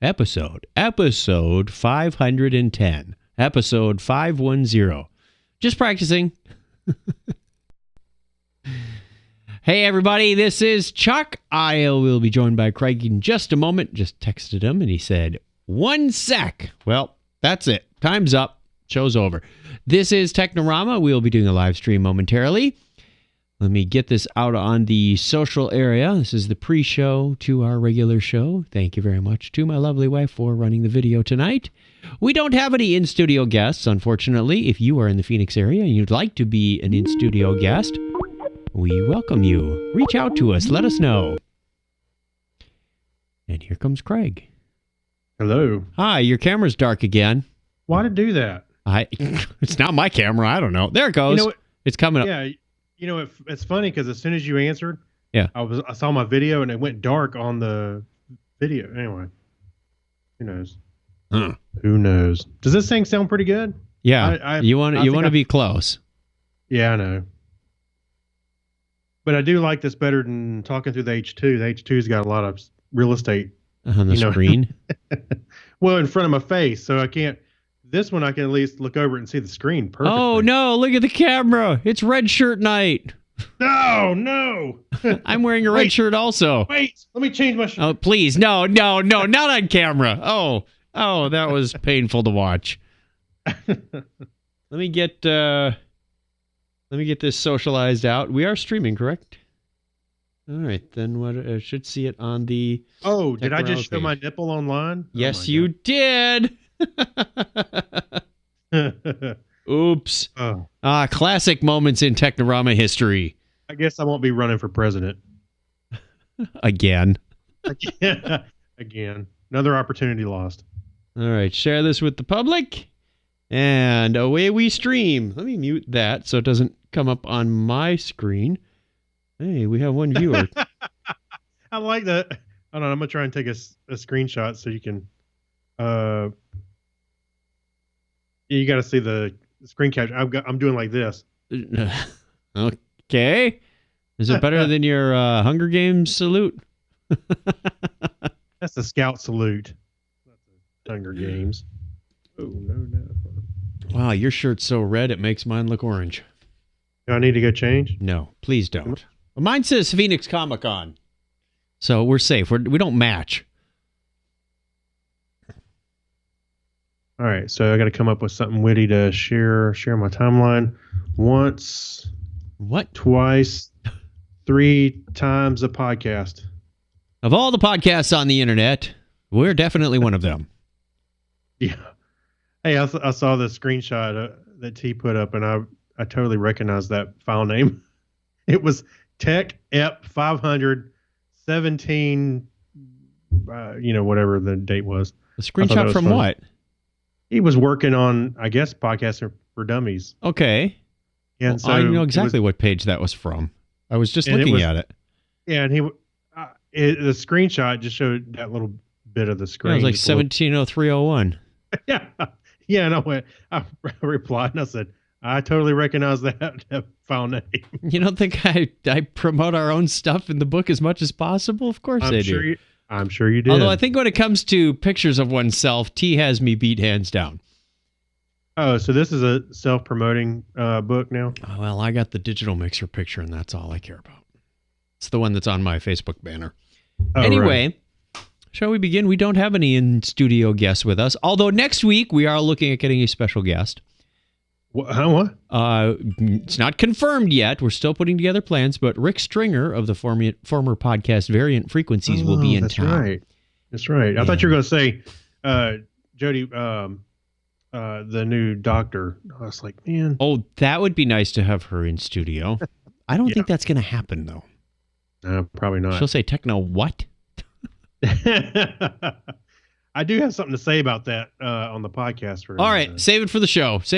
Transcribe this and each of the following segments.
Episode 510. Episode 510. Just practicing. Hey, everybody, this is Chuck. I will be joined by Craig in just a moment. Just texted him, and he said, 1 sec. Well, that's it. Time's up. Show's over. This is Technorama. We'll be doing a live stream momentarily. Let me get this out on the social area. This is the pre-show to our regular show. Thank you very much to my lovely wife for running the video tonight. We don't have any in-studio guests, unfortunately. If you are in the Phoenix area and you'd like to be an in-studio guest, we welcome you. Reach out to us. Let us know. And here comes Craig. Hello. Hi, your camera's dark again. Why did it do that? It's not my camera. I don't know. There it goes. It's coming up. Yeah, you know, it's funny because as soon as you answered, yeah, I saw my video and it went dark on the video. Anyway, who knows? Who knows? Does this thing sound pretty good? Yeah, you want to be close. Yeah, I know. But I do like this better than talking through the H2. The H2's got a lot of real estate on the screen. Well, in front of my face, so I can't. This one I can at least look over it and see the screen perfectly. Oh no! Look at the camera. It's red shirt night. No. I'm wearing a red shirt also. Wait, let me change my shirt. Oh, please, no, not on camera. Oh, that was painful to watch. Let me get this socialized out. We are streaming, correct? All right, then what? I should see it on the. Oh, did I just show my nipple online? Yes, you did. Oops. Oh. Classic moments in Technorama history. I guess I won't be running for president. Again. Again. Another opportunity lost. All right, share this with the public. And away we stream. Let me mute that so it doesn't come up on my screen. Hey, we have one viewer. I like that. Hold on, I'm going to try and take a screenshot so you can... you got to see the screen capture. I'm doing like this. Okay. Is it better than your Hunger Games salute? That's the Scout salute. That's the Hunger Games. Oh, no. Wow, your shirt's so red it makes mine look orange. Do I need to go change? No, please don't. Well, mine says Phoenix Comic-Con. So we're safe. We don't match. All right, so I got to come up with something witty to share my timeline. Once, what? Twice, 3 times a podcast. Of all the podcasts on the internet, we're definitely one of them. Yeah. Hey, I saw the screenshot that T put up, and I totally recognized that file name. It was Tech Ep 517. Whatever the date was. A screenshot from funny. What? He was working on, I guess, Podcasts for Dummies. Okay. And well, so I know exactly what page that was from. I was just looking at it. Yeah, and the screenshot just showed that little bit of the screen. Yeah, it was like 170301. Yeah, and I replied and I said, I totally recognize that file name. You don't think I promote our own stuff in the book as much as possible? Of course I do. I'm sure you did. Although I think when it comes to pictures of oneself, T has me beat hands down. Oh, so this is a self-promoting book now? Oh, well, I got the digital mixer picture, and that's all I care about. It's the one that's on my Facebook banner. Oh, anyway, right. Shall we begin? We don't have any in-studio guests with us, although next week we are looking at getting a special guest. What? It's not confirmed yet. We're still putting together plans, but Rick Stringer of the former podcast Variant Frequencies will be in town. That's right. I thought you were going to say Jody, the new doctor. I was like, man. Oh, that would be nice to have her in studio. I don't think that's going to happen, though. No, probably not. She'll say, Techno what? I do have something to say about that on the podcast. All right, save it for the show. All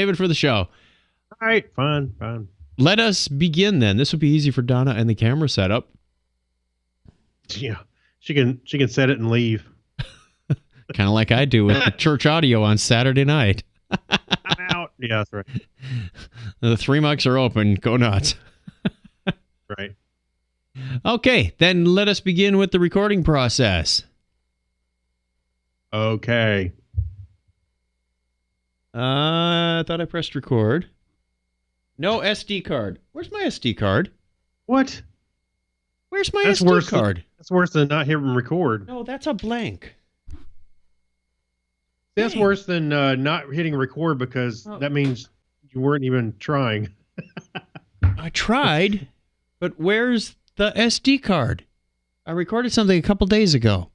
right, fine. Let us begin then. This will be easy for Donna and the camera setup. Yeah, she can set it and leave. Kind of like I do with the church audio on Saturday night. I'm out. Yeah, that's right. The 3 mics are open. Go nuts. Right. Okay, then let us begin with the recording process. Okay. I thought I pressed record. No SD card. Where's my SD card? What? Where's my That's SD worse. card? That's worse than not hearing record. No, that's a blank. That's Dang. worse than not hitting record because that means you weren't even trying. I tried, but where's the SD card? I recorded something a couple days ago.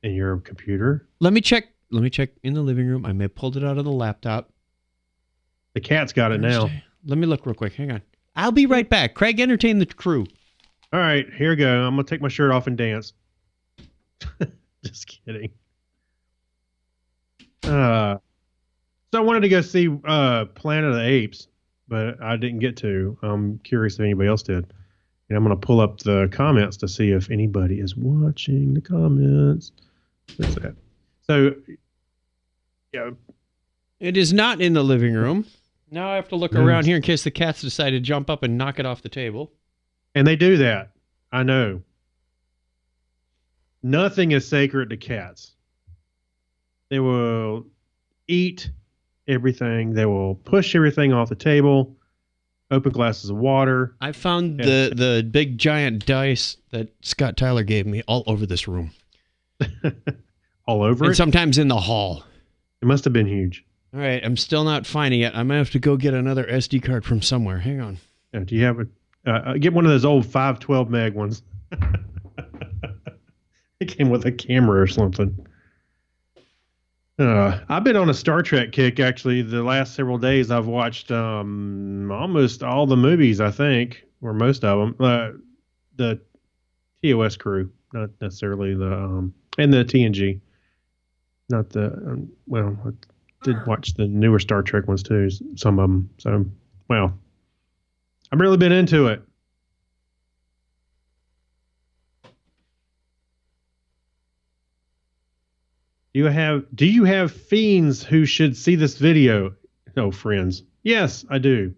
In your computer? Let me check. Let me check in the living room. I may have pulled it out of the laptop. The cat's got it now. Let me look real quick. Hang on. I'll be right back. Craig, entertain the crew. All right, here we go. I'm going to take my shirt off and dance. Just kidding. So I wanted to go see Planet of the Apes, but I didn't get to. I'm curious if anybody else did. And I'm going to pull up the comments to see if anybody is watching the comments. What's that? So, yeah. It is not in the living room. Now I have to look around here in case the cats decide to jump up and knock it off the table. And they do that. I know. Nothing is sacred to cats. They will eat everything. They will push everything off the table. Open glasses of water. I found the big giant dice that Scott Tyler gave me all over this room. All over and it? Sometimes in the hall. It must have been huge. All right, I'm still not finding it. I'm going to have to go get another SD card from somewhere. Hang on. Do you have a... get one of those old 512 meg ones. It came with a camera or something. I've been on a Star Trek kick, actually. The last several days, I've watched almost all the movies, I think, or most of them. The TOS crew, not necessarily the... and the TNG. Not the... well, I did watch the newer Star Trek ones, too, some of them. So, well, I've really been into it. Do you have fiends who should see this video? No, friends. Yes, I do.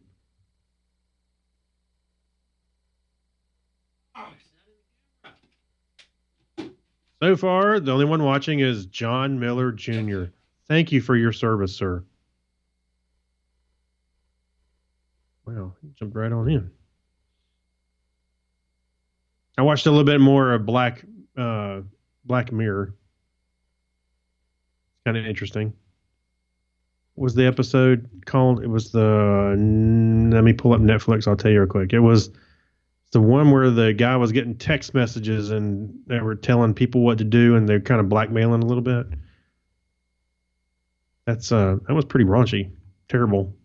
So far, the only one watching is John Miller Jr. Thank you for your service, sir. Wow, he jumped right on in. I watched a little bit more of Black Mirror. Kind of interesting. What was the episode called? It was let me pull up Netflix. I'll tell you real quick. It was the one where the guy was getting text messages and they were telling people what to do and they're kind of blackmailing a little bit. That was pretty raunchy. Terrible.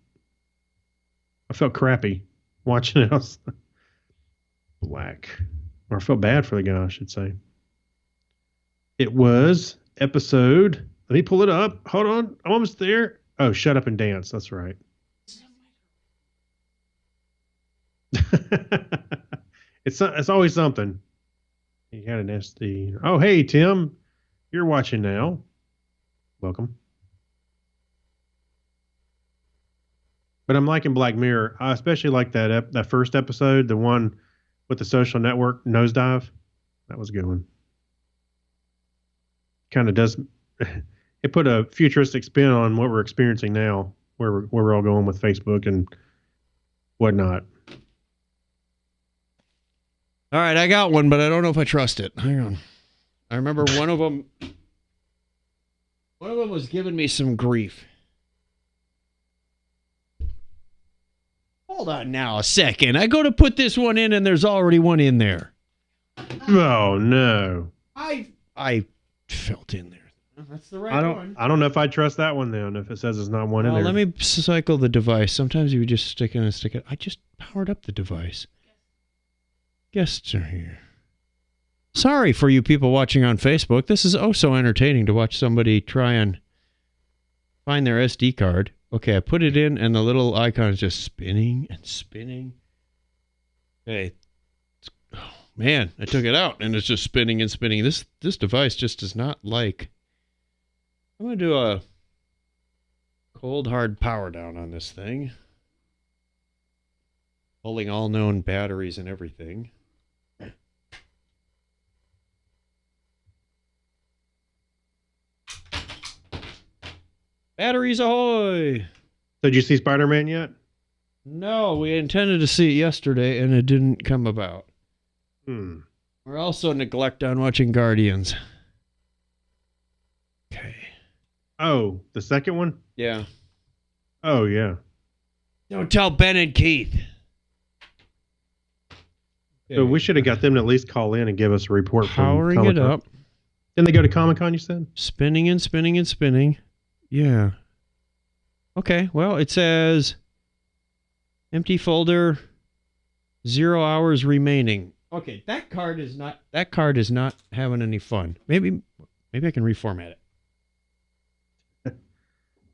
I felt crappy watching it. I was I felt bad for the guy, I should say. It was episode... Let me pull it up. Hold on. I'm almost there. Oh, Shut Up and Dance. That's right. It's always something. You got an SD. Oh, hey, Tim. You're watching now. Welcome. But I'm liking Black Mirror. I especially like that first episode, the one with the social network nosedive. That was a good one. Kind of does... It put a futuristic spin on what we're experiencing now, where we're all going with Facebook and whatnot. All right, I got one, but I don't know if I trust it. Hang on. I remember one of them was giving me some grief. Hold on now a second. I go to put this one in and there's already one in there. Oh, no. I felt in there. That's the right one. I don't know if I trust that one then, if it says it's not one in there. Let me cycle the device. Sometimes you just stick in and stick it. I just powered up the device. Guests are here. Sorry for you people watching on Facebook. This is oh so entertaining to watch somebody try and find their SD card. Okay, I put it in and the little icon is just spinning and spinning. Okay. Oh, man, I took it out and it's just spinning and spinning. This device just does not like... I'm going to do a cold, hard power down on this thing. Pulling all known batteries and everything. Batteries ahoy! So did you see Spider-Man yet? No, we intended to see it yesterday, and it didn't come about. We're also neglect on watching Guardians. Okay. Oh, the second one? Yeah. Oh, yeah. Don't tell Ben and Keith. Okay. So we should have got them to at least call in and give us a report from Powering Comic-Con. it up. Didn't they go to Comic-Con, you said? Spinning and spinning and spinning. Yeah. Okay, well, it says empty folder, 0 hours remaining. Okay, that card is not having any fun. Maybe I can reformat it.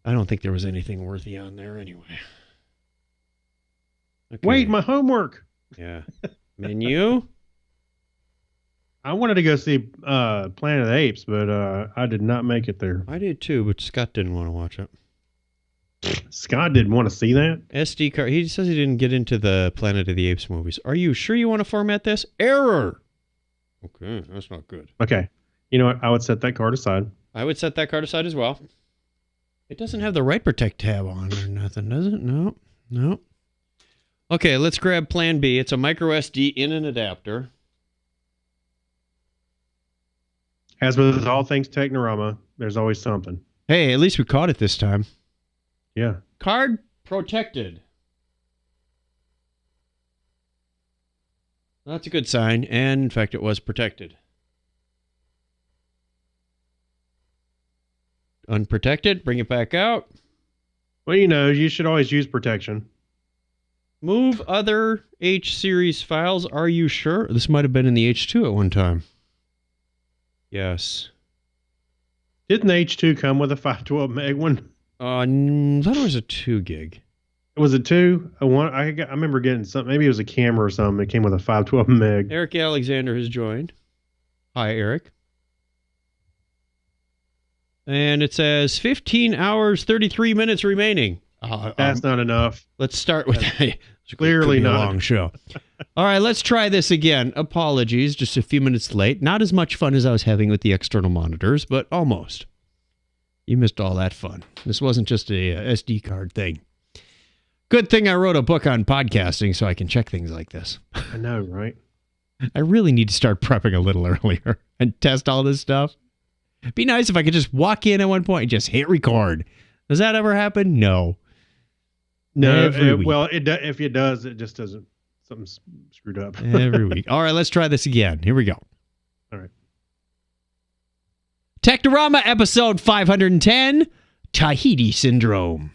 I don't think there was anything worthy on there anyway. Okay. Wait, my homework. Yeah. Menu. I wanted to go see Planet of the Apes, but I did not make it there. I did too, but Scott didn't want to watch it. Scott didn't want to see that? SD card. He says he didn't get into the Planet of the Apes movies. Are you sure you want to format this? Error. Okay, that's not good. Okay. You know what? I would set that card aside. I would set that card aside as well. It doesn't have the Write Protect tab on or nothing, does it? No. Okay, let's grab Plan B. It's a micro SD in an adapter. As with all things Technorama, there's always something. Hey, at least we caught it this time. Yeah. Card protected. That's a good sign, and in fact, it was protected. Unprotected, bring it back out. Well, you should always use protection. Move other H-series files. Are you sure? This might have been in the H2 at one time. Yes. Didn't the H2 come with a 512 meg one? I thought it was a 2 gig. Was it 2? I remember getting something. Maybe it was a camera or something. It came with a 512 meg. Eric Alexander has joined. Hi, Eric. And it says 15 hours, 33 minutes remaining. That's not enough. Let's start with that. Clearly not. A long show. All right, let's try this again. Apologies, just a few minutes late. Not as much fun as I was having with the external monitors, but almost. You missed all that fun. This wasn't just a SD card thing. Good thing I wrote a book on podcasting so I can check things like this. I know, right? I really need to start prepping a little earlier and test all this stuff. It'd be nice if I could just walk in at one point and just hit record. Does that ever happen? No. No. If it does, it just doesn't. Something's screwed up. Every week. All right, let's try this again. Here we go. All right. Technorama episode 510, Tahiti Syndrome.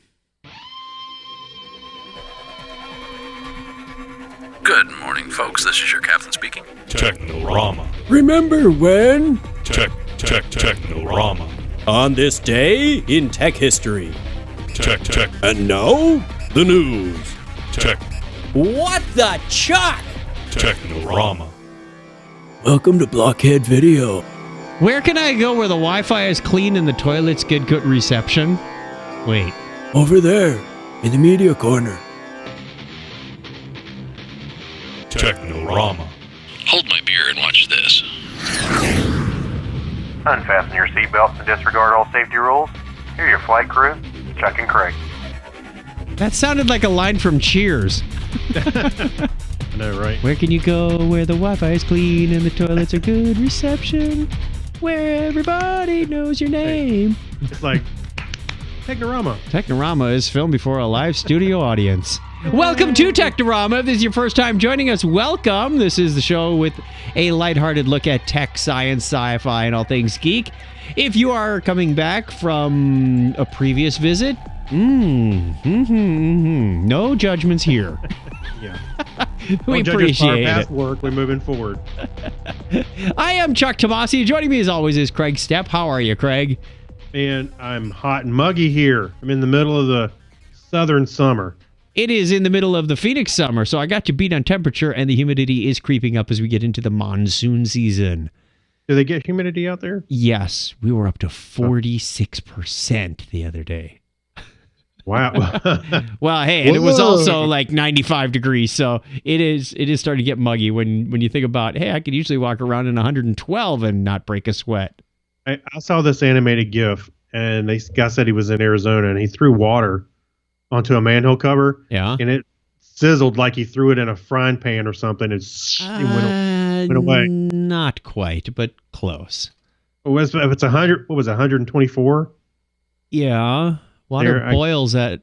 Good morning, folks. This is your captain speaking. Technorama. Remember when? Technorama. On this day in tech history. Tech. And now, the news. Tech. What the chuck? Technorama. Welcome to Blockhead Video. Where can I go where the Wi-Fi is clean and the toilets get good reception? Wait. Over there, in the media corner. Technorama. Hold my beer and watch this. Unfasten your seatbelts and disregard all safety rules. Here are your flight crew, Chuck and Craig. That sounded like a line from Cheers. I know, right? Where can you go where the Wi-Fi is clean and the toilets are good reception? Where everybody knows your name. It's like Technorama. Technorama is filmed before a live studio audience. Welcome to Technorama. If this is your first time joining us, welcome. This is the show with a lighthearted look at tech, science, sci-fi, and all things geek. If you are coming back from a previous visit, no judgments here. Yeah. We Don't judge us for our appreciate it. past work. We're moving forward. I am Chuck Tomasi. Joining me as always is Craig Stepp. How are you, Craig? And I'm hot and muggy here. I'm in the middle of the southern summer. It is in the middle of the Phoenix summer, so I got you beat on temperature, and the humidity is creeping up as we get into the monsoon season. Do they get humidity out there? Yes, we were up to 46% the other day. Wow. Well, hey, and it was also like 95 degrees, so it is starting to get muggy when you think about, hey, I could usually walk around in 112 and not break a sweat. I saw this animated GIF, and the guy said he was in Arizona, and he threw water onto a manhole cover, Yeah. and it sizzled like he threw it in a frying pan or something. It went away. Not quite, but close. If it's 100, what was it, 124? Yeah. Water There, boils at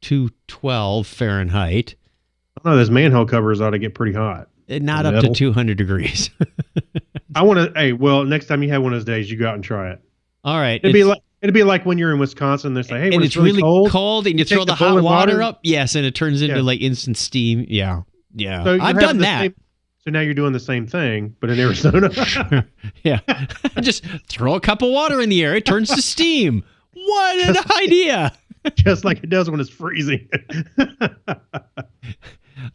212 Fahrenheit. I don't know, those manhole covers ought to get pretty hot. Not up to 200 degrees. I want to. Hey, well, next time you have one of those days, you go out and try it. All right. It'd be like when you're in Wisconsin. They say, "Hey, when and it's really cold, and you throw take the the hot boiling water water. up. Yes, and it turns into Yeah. like instant steam. Yeah. Yeah. So you're I've having done the that. so now you're doing the same thing, but in Arizona. Yeah. Just throw a cup of water in the air. It turns to steam. What an idea. Just like it does when it's freezing.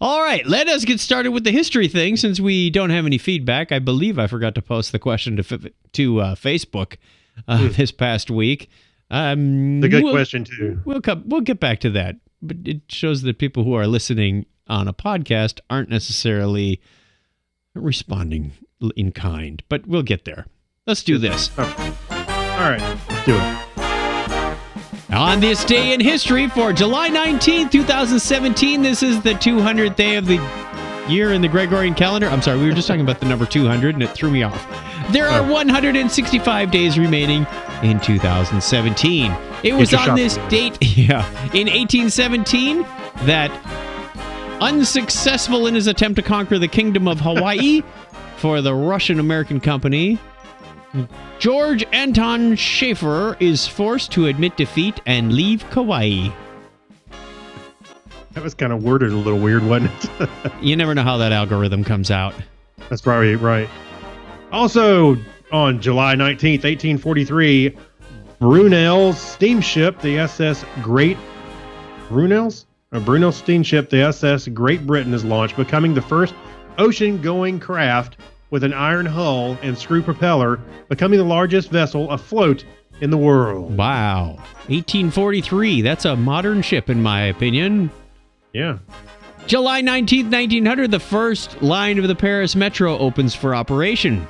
All right, let us get started with the history thing since we don't have any feedback. I believe I forgot to post the question to Facebook this past week. The good question too. We'll get back to that, but it shows that people who are listening on a podcast aren't necessarily responding in kind, but we'll get there. Let's do this. All right, let's do it. On this day in history for July 19th, 2017, this is the 200th day of the year in the Gregorian calendar. I'm sorry, we were just talking about the number 200 and it threw me off. There are 165 days remaining in 2017. It was on this date, in 1817, that unsuccessful in his attempt to conquer the kingdom of Hawaii for the Russian-American company, George Anton Schaefer is forced to admit defeat and leave Kauai. That was kind of worded a little weird, wasn't it? You never know how that algorithm comes out. That's probably right. Also, on July 19th, 1843, Brunel's steamship, the SS Great... Brunel's steamship, the SS Great Britain, is launched, becoming the first ocean-going craft with an iron hull and screw propeller, becoming the largest vessel afloat in the world. Wow. 1843. That's a modern ship, in my opinion. Yeah. July 19th, 1900, the first line of the Paris Metro opens for operation.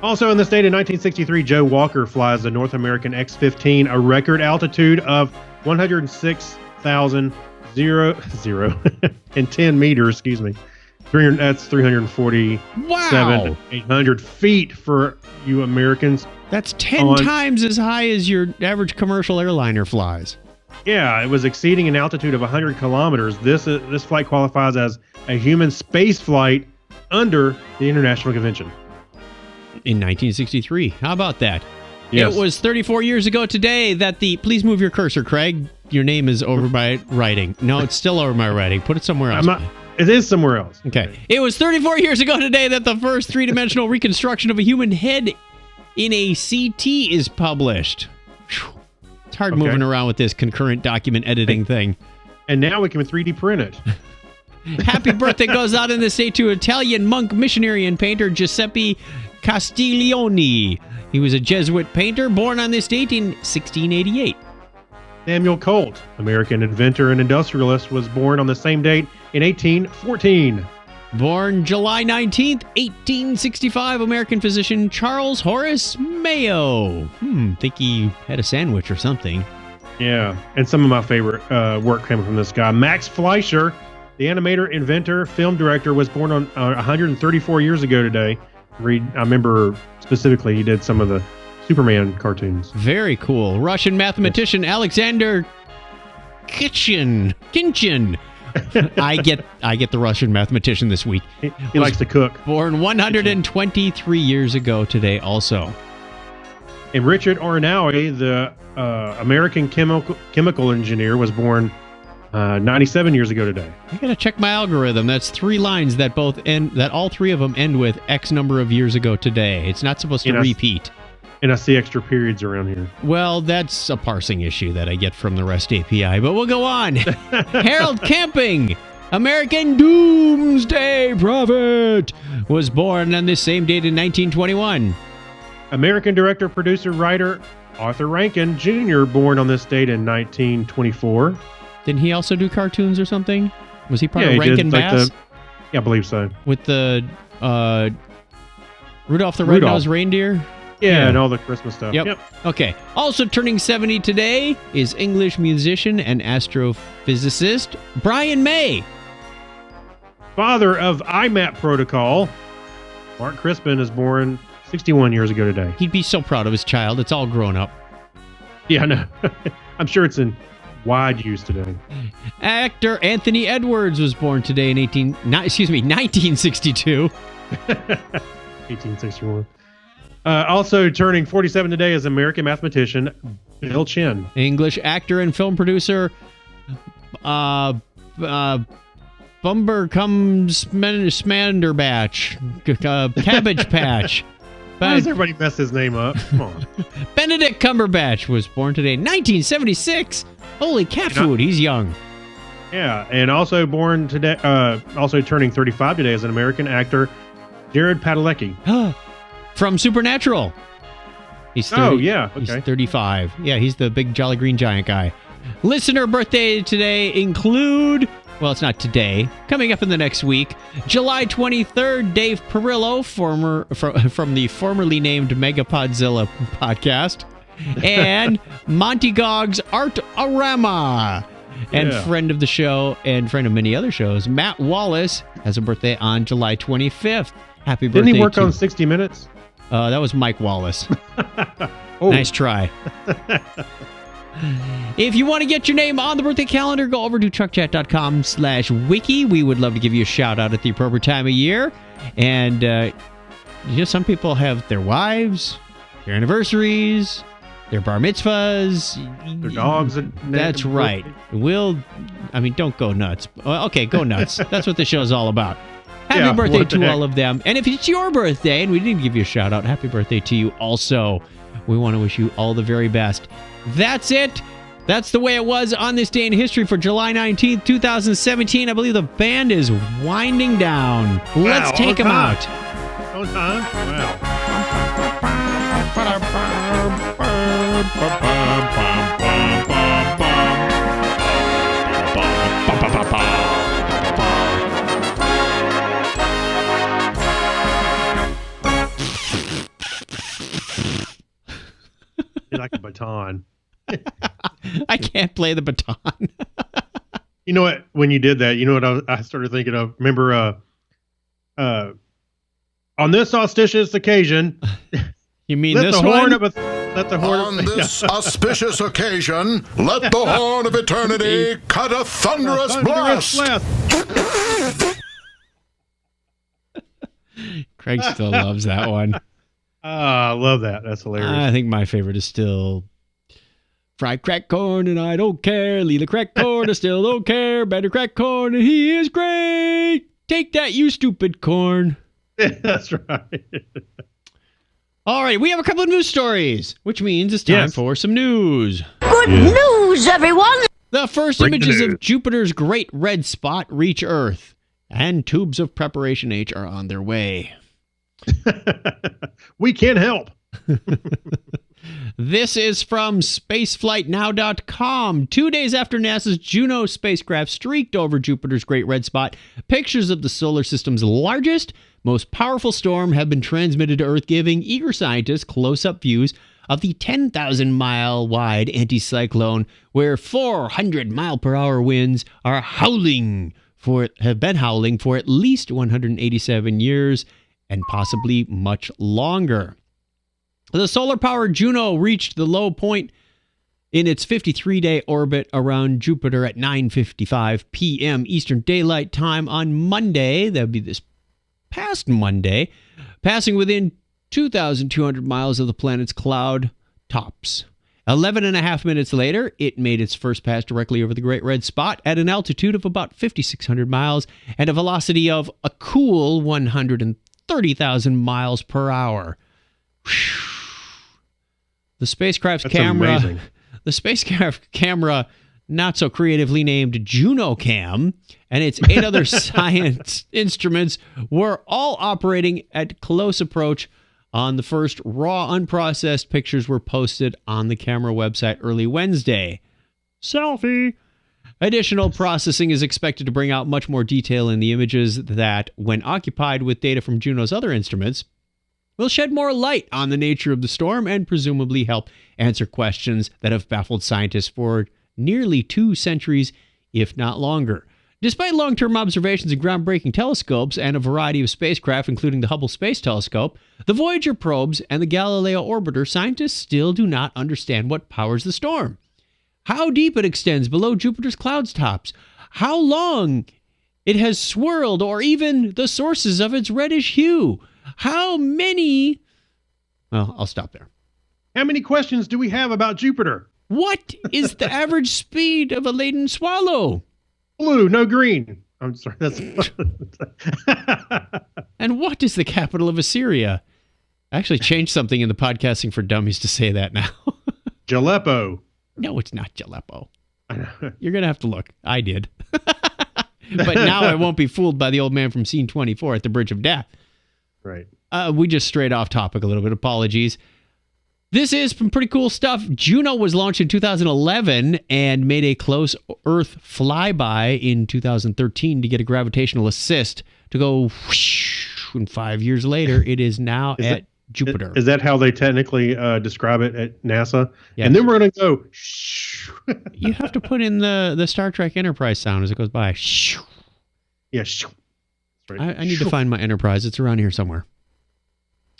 Also in this date in 1963, Joe Walker flies the North American X-15, a record altitude of 106,010 meters, excuse me. That's 347, 800 feet for you Americans. That's 10 times as high as your average commercial airliner flies. Yeah, it was exceeding an altitude of 100 kilometers. This flight qualifies as a human space flight under the International Convention. In 1963. How about that? Yes. It was 34 years ago today that please move your cursor, Craig. Your name is over my writing. No, it's still over my writing. Put it somewhere else. It is somewhere else. Okay. It was 34 years ago today that the first three-dimensional reconstruction of a human head in a CT is published. Whew. It's hard moving around with this concurrent document editing thing. And now we can 3D print it. Happy birthday goes out in this day to Italian monk, missionary, and painter Giuseppe Castiglione. He was a Jesuit painter born on this date in 1688. Samuel Colt, American inventor and industrialist, was born on the same date in 1814. Born July 19th, 1865, American physician Charles Horace Mayo. Think he had a sandwich or something. Yeah, and some of my favorite work came from this guy. Max Fleischer, the animator, inventor, film director, was born on 134 years ago today. I remember specifically he did some of the Superman cartoons. Very cool. Russian mathematician Alexander Kitchin. I get the Russian mathematician this week. He likes to cook. Born 123 years ago today also. And Richard Ornawi, the American chemical engineer, was born 97 years ago today. I gotta check my algorithm. That's three lines that all three of them end with X number of years ago today. It's not supposed to repeat. And I see extra periods around here. Well, that's a parsing issue that I get from the REST API, but we'll go on. Harold Camping, American doomsday prophet, was born on this same date in 1921. American director, producer, writer Arthur Rankin Jr., born on this date in 1924. Didn't he also do cartoons or something? Was he part of Rankin Bass? Yeah, I believe so. With the Rudolph the Red-Nosed Reindeer? Yeah, and all the Christmas stuff. Yep. Okay. Also turning 70 today is English musician and astrophysicist Brian May. Father of IMAP protocol, Mark Crispin is born 61 years ago today. He'd be so proud of his child. It's all grown up. Yeah, no. I'm sure it's in wide use today. Actor Anthony Edwards was born today in 1962. 1861. Also turning 47 today is American mathematician Bill Chin. English actor and film producer Bumber comes Smanderbatch, Cabbage Patch. Why does everybody mess his name up? Come on. Benedict Cumberbatch was born today, 1976. Holy cat food, he's young. Yeah, and also born today, also turning 35 today is an American actor, Jared Padalecki. From Supernatural. He's 30, oh, yeah. Okay. He's 35. Yeah, he's the big Jolly Green Giant guy. Listener birthday today include, well, it's not today, coming up in the next week, July 23rd, Dave Perillo, from the formerly named Megapodzilla podcast, and Monty Gogg's Art-A-Rama. And friend of the show and friend of many other shows, Matt Wallace, has a birthday on July 25th. Happy birthday. Didn't he work on 60 Minutes? That was Mike Wallace. Nice try. If you want to get your name on the birthday calendar, go over to truckchat.com/wiki. We would love to give you a shout out at the appropriate time of year. And, some people have their wives, their anniversaries, their bar mitzvahs. Their dogs. That's right. Don't go nuts. Okay, go nuts. That's what the show's all about. Happy birthday to all of them. And if it's your birthday and we didn't give you a shout out, happy birthday to you also. We want to wish you all the very best. That's it. That's the way it was on this day in history for July 19th, 2017. I believe the band is winding down. Let's take them out. On time? Wow. You're like a baton. I can't play the baton. You know what? When you did that, you know what I started thinking of? Remember, on this auspicious occasion, you mean let this the one? Let the horn on this auspicious occasion, let the horn of eternity cut a thunderous blast. Craig still loves that one. I love that. That's hilarious. I think my favorite is still fried crack corn and I don't care. Leela crack corn, I still don't care. Better crack corn and he is great. Take that, you stupid corn. That's right. All right, we have a couple of news stories, which means it's time for some news. Good news, everyone! The first images of Jupiter's Great Red Spot reach Earth, and tubes of Preparation H are on their way. We can't help. This is from spaceflightnow.com. 2 days after NASA's Juno spacecraft streaked over Jupiter's Great Red Spot, pictures of the solar system's largest, most powerful storm have been transmitted to Earth, giving eager scientists close-up views of the 10,000-mile-wide anticyclone, where 400-mile-per-hour winds have been howling for at least 187 years and possibly much longer. The solar-powered Juno reached the low point in its 53-day orbit around Jupiter at 9:55 p.m. Eastern Daylight Time on Monday. That would be this past Monday, passing within 2,200 miles of the planet's cloud tops. 11 and a half minutes later, it made its first pass directly over the Great Red Spot at an altitude of about 5,600 miles and a velocity of a cool 130,000 miles per hour. The spacecraft's camera, not so creatively named JunoCam, and its 8 other science instruments were all operating at close approach on the first raw, unprocessed pictures were posted on the camera website early Wednesday. Selfie! Additional processing is expected to bring out much more detail in the images that, when occupied with data from Juno's other instruments, will shed more light on the nature of the storm and presumably help answer questions that have baffled scientists for nearly 2 centuries, if not longer. Despite long-term observations and groundbreaking telescopes and a variety of spacecraft, including the Hubble Space Telescope, the Voyager probes, and the Galileo orbiter, scientists still do not understand what powers the storm. How deep it extends below Jupiter's cloud tops, how long it has swirled, or even the sources of its reddish hue. How many... Well, I'll stop there. How many questions do we have about Jupiter? What is the average speed of a laden swallow? Blue, no green. I'm sorry. That's And what is the capital of Assyria? I actually changed something in the Podcasting for Dummies to say that now. Aleppo. No, it's not Aleppo. You're going to have to look. I did. But now I won't be fooled by the old man from scene 24 at the Bridge of Death. Right. We just strayed off topic a little bit. Apologies. This is some pretty cool stuff. Juno was launched in 2011 and made a close Earth flyby in 2013 to get a gravitational assist to go whoosh, and 5 years later, it is now at Jupiter. Is that how they technically describe it at NASA? Yes. And then we're going to go... You have to put in the Star Trek Enterprise sound as it goes by. Yeah. Right. I need to find my Enterprise. It's around here somewhere.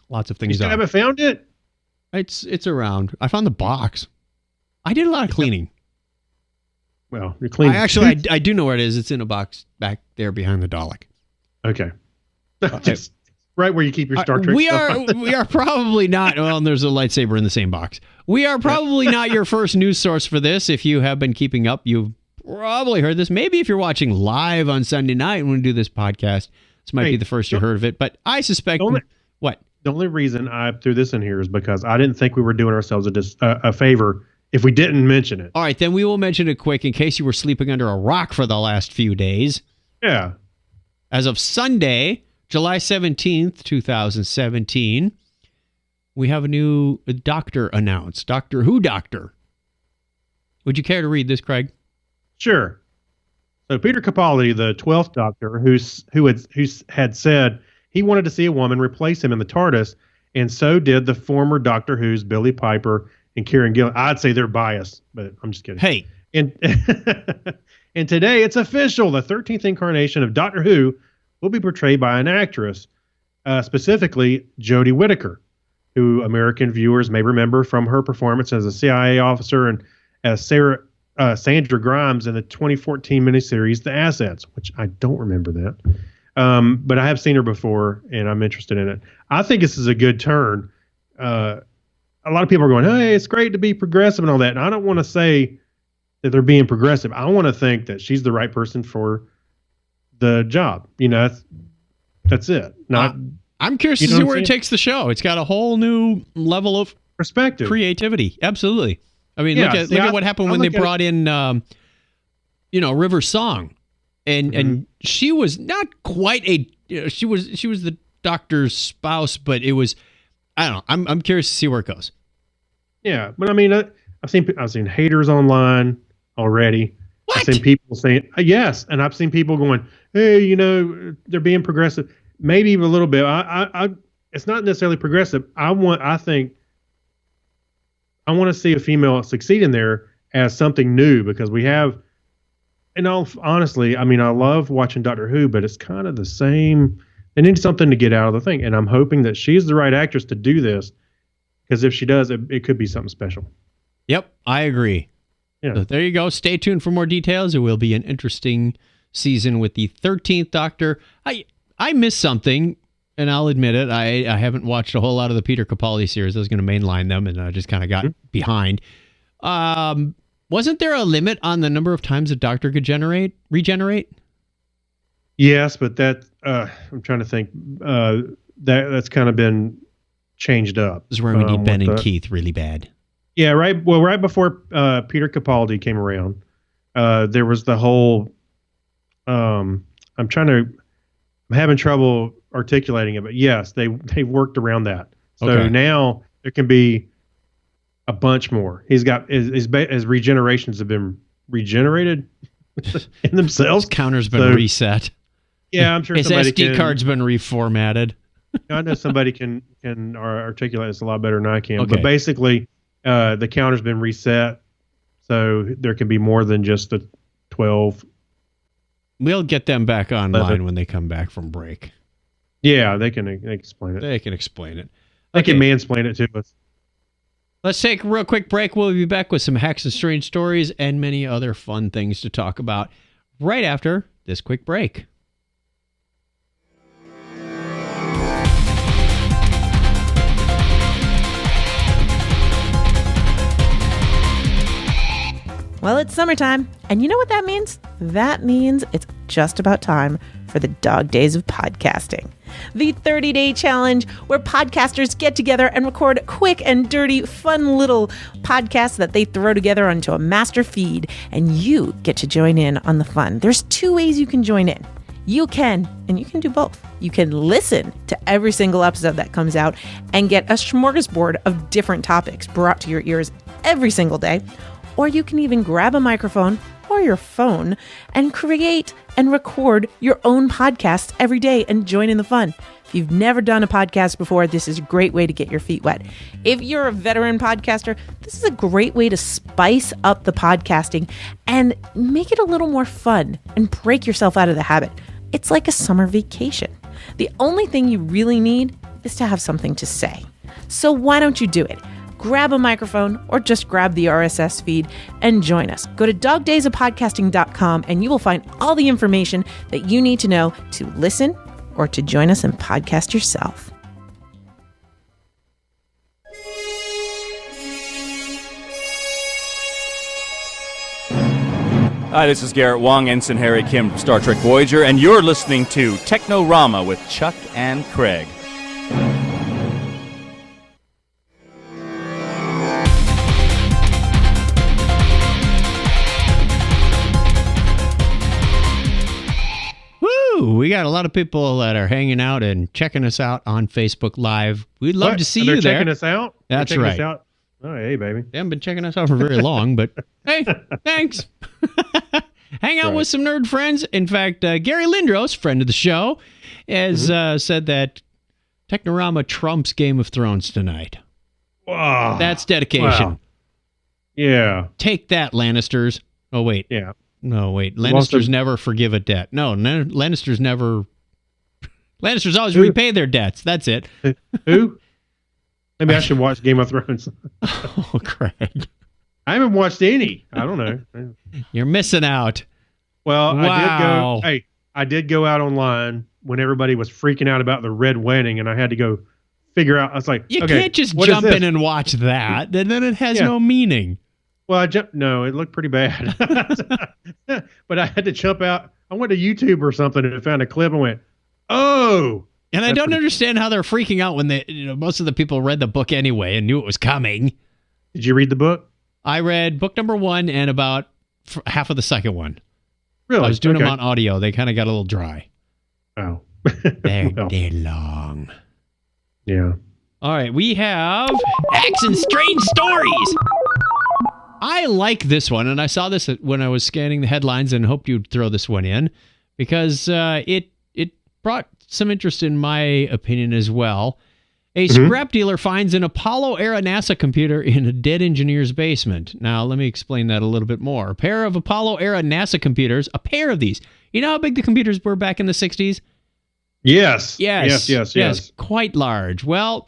Lots of things. You still haven't found it? It's around. I found the box. I did a lot of cleaning. Well, you're cleaning. I do know where it is. It's in a box back there behind the Dalek. Okay. Just right where you keep your Star Trek we stuff. we are probably not. Well, and there's a lightsaber in the same box. We are probably not your first news source for this. If you have been keeping up, you've probably heard this. Maybe if you're watching live on Sunday night when we do this podcast, this might be the first you heard of it. But I suspect what. The only reason I threw this in here is because I didn't think we were doing ourselves a favor if we didn't mention it. All right, then we will mention it quick in case you were sleeping under a rock for the last few days. Yeah. As of Sunday, July 17th, 2017, we have a new doctor announced. Doctor Who doctor. Would you care to read this, Craig? Sure. So Peter Capaldi, the 12th Doctor, who had said he wanted to see a woman replace him in the TARDIS, and so did the former Doctor Who's Billy Piper and Kieran Gillen. I'd say they're biased, but I'm just kidding. Hey. And today it's official. The 13th incarnation of Doctor Who will be portrayed by an actress, specifically Jodie Whittaker, who American viewers may remember from her performance as a CIA officer and as Sandra Grimes in the 2014 miniseries The Assets, which I don't remember that. But I have seen her before, and I'm interested in it. I think this is a good turn. A lot of people are going, hey, it's great to be progressive and all that. And I don't want to say that they're being progressive. I want to think that she's the right person for the job. You know, that's it. I'm curious to see where it takes the show. It's got a whole new level of perspective, creativity. Absolutely. I mean, look at what happened when they brought in, River Song. And she was not quite she was the doctor's spouse, but it was, I don't know. I'm curious to see where it goes. Yeah, but I mean, I've seen haters online already. What? I've seen people saying yes, and I've seen people going, hey, they're being progressive, maybe even a little bit. I it's not necessarily progressive. I want to see a female succeed in there as something new, because we have. And honestly, I mean, I love watching Doctor Who, but it's kind of the same. They need something to get out of the thing. And I'm hoping that she's the right actress to do this, because if she does, it could be something special. Yep, I agree. Yeah. So there you go. Stay tuned for more details. It will be an interesting season with the 13th Doctor. I missed something, and I'll admit it. I haven't watched a whole lot of the Peter Capaldi series. I was going to mainline them, and I just kind of got behind. Wasn't there a limit on the number of times a doctor could regenerate? Yes, but that I'm trying to think. That's kind of been changed up. This is where we need Ben and Keith really bad. Yeah, right. Well, right before Peter Capaldi came around, there was the whole. I'm having trouble articulating it, but yes, they worked around that. So now there can be a bunch more. He's got his regenerations have been regenerated in themselves. His counter's been reset. Yeah, I'm sure his SD card's been reformatted. I know somebody can articulate this a lot better than I can. Okay. But basically, the counter's been reset, so there can be more than just the 12. We'll get them back online when they come back from break. Yeah, they can explain it. They can explain it. They can mansplain it to us. Let's take a real quick break. We'll be back with some hacks and strange stories and many other fun things to talk about right after this quick break. Well, it's summertime, and you know what that means? That means it's just about time for the dog days of podcasting. The 30-day challenge where podcasters get together and record quick and dirty, fun little podcasts that they throw together onto a master feed, and you get to join in on the fun. There's 2 ways you can join in. You can do both. You can listen to every single episode that comes out and get a smorgasbord of different topics brought to your ears every single day. Or you can even grab a microphone or your phone and create and record your own podcasts every day and join in the fun. If you've never done a podcast before, this is a great way to get your feet wet. If you're a veteran podcaster, this is a great way to spice up the podcasting and make it a little more fun and break yourself out of the habit. It's like a summer vacation. The only thing you really need is to have something to say. So why don't you do it? Grab a microphone or just grab the RSS feed and join us. Go to dogdaysofpodcasting.com and you will find all the information that you need to know to listen or to join us and podcast yourself. Hi, this is Garrett Wong, Ensign Harry Kim from Star Trek Voyager, and you're listening to Technorama with Chuck and Craig. We got a lot of people that are hanging out and checking us out on Facebook Live. We'd love to see you there. They're checking us out? That's checking right. Us out? Oh, hey, baby. They haven't been checking us out for very long, but hey, thanks. Hang out with some nerd friends. In fact, Gary Lindros, friend of the show, has said that Technorama trumps Game of Thrones tonight. Wow. That's dedication. Wow. Yeah. Take that, Lannisters. Oh, wait. Yeah. No, wait. Lannisters never forgive a debt. No, Lannisters never... Lannisters always repay their debts. That's it. Who? Maybe I should watch Game of Thrones. Oh, Craig. I haven't watched any. I don't know. You're missing out. Well, wow. I did go out online when everybody was freaking out about the Red Wedding, and I had to go figure out. I was like, you can't just jump in and watch that. Then it has no meaning. Well, no, it looked pretty bad. But I had to jump out. I went to YouTube or something and found a clip and went, oh. And I don't understand how they're freaking out when most of the people read the book anyway and knew it was coming. Did you read the book? I read book number 1 and about half of the second one. Really? I was doing them on audio. They kind of got a little dry. Oh. They're long. Yeah. All right. We have Hacks and Strange Stories. I like this one, and I saw this when I was scanning the headlines and hoped you'd throw this one in because it brought some interest in my opinion as well. A scrap dealer finds an Apollo-era NASA computer in a dead engineer's basement. Now, let me explain that a little bit more. A pair of Apollo-era NASA computers, a pair of these. You know how big the computers were back in the 60s? Yes. Yes. Quite large. Well,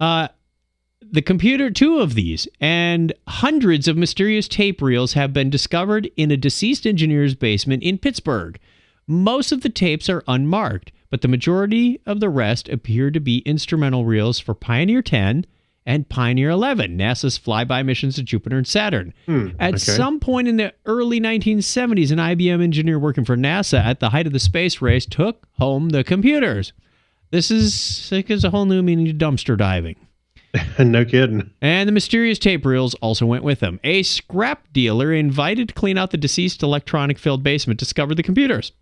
the computer, 2 of these, and hundreds of mysterious tape reels have been discovered in a deceased engineer's basement in Pittsburgh. Most of the tapes are unmarked, but the majority of the rest appear to be instrumental reels for Pioneer 10 and Pioneer 11, NASA's flyby missions to Jupiter and Saturn. At some point in the early 1970s, an IBM engineer working for NASA at the height of the space race took home the computers. This is a whole new meaning to dumpster diving. No kidding. And the mysterious tape reels also went with them. A scrap dealer invited to clean out the deceased electronic-filled basement discovered the computers.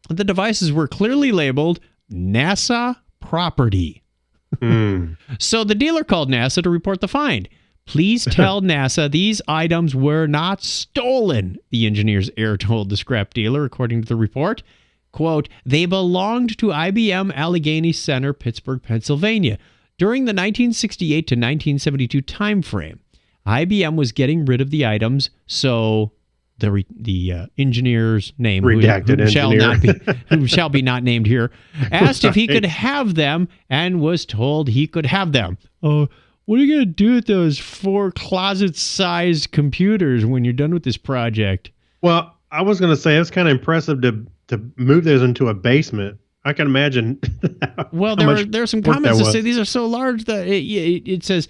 The devices were clearly labeled NASA property. So the dealer called NASA to report the find. Please tell NASA these items were not stolen, the engineer's heir told the scrap dealer, according to the report. quote, they belonged to IBM Allegheny Center, Pittsburgh, Pennsylvania. During the 1968 to 1972 timeframe, IBM was getting rid of the items, so the engineer's name, redacted who shall be not named here, asked if he could have them and was told he could have them. Oh, what are you going to do with those 4 closet-sized computers when you're done with this project? Well, I was going to say it's kind of impressive to move those into a basement. I can imagine. Well, there are some comments that say these are so large that it says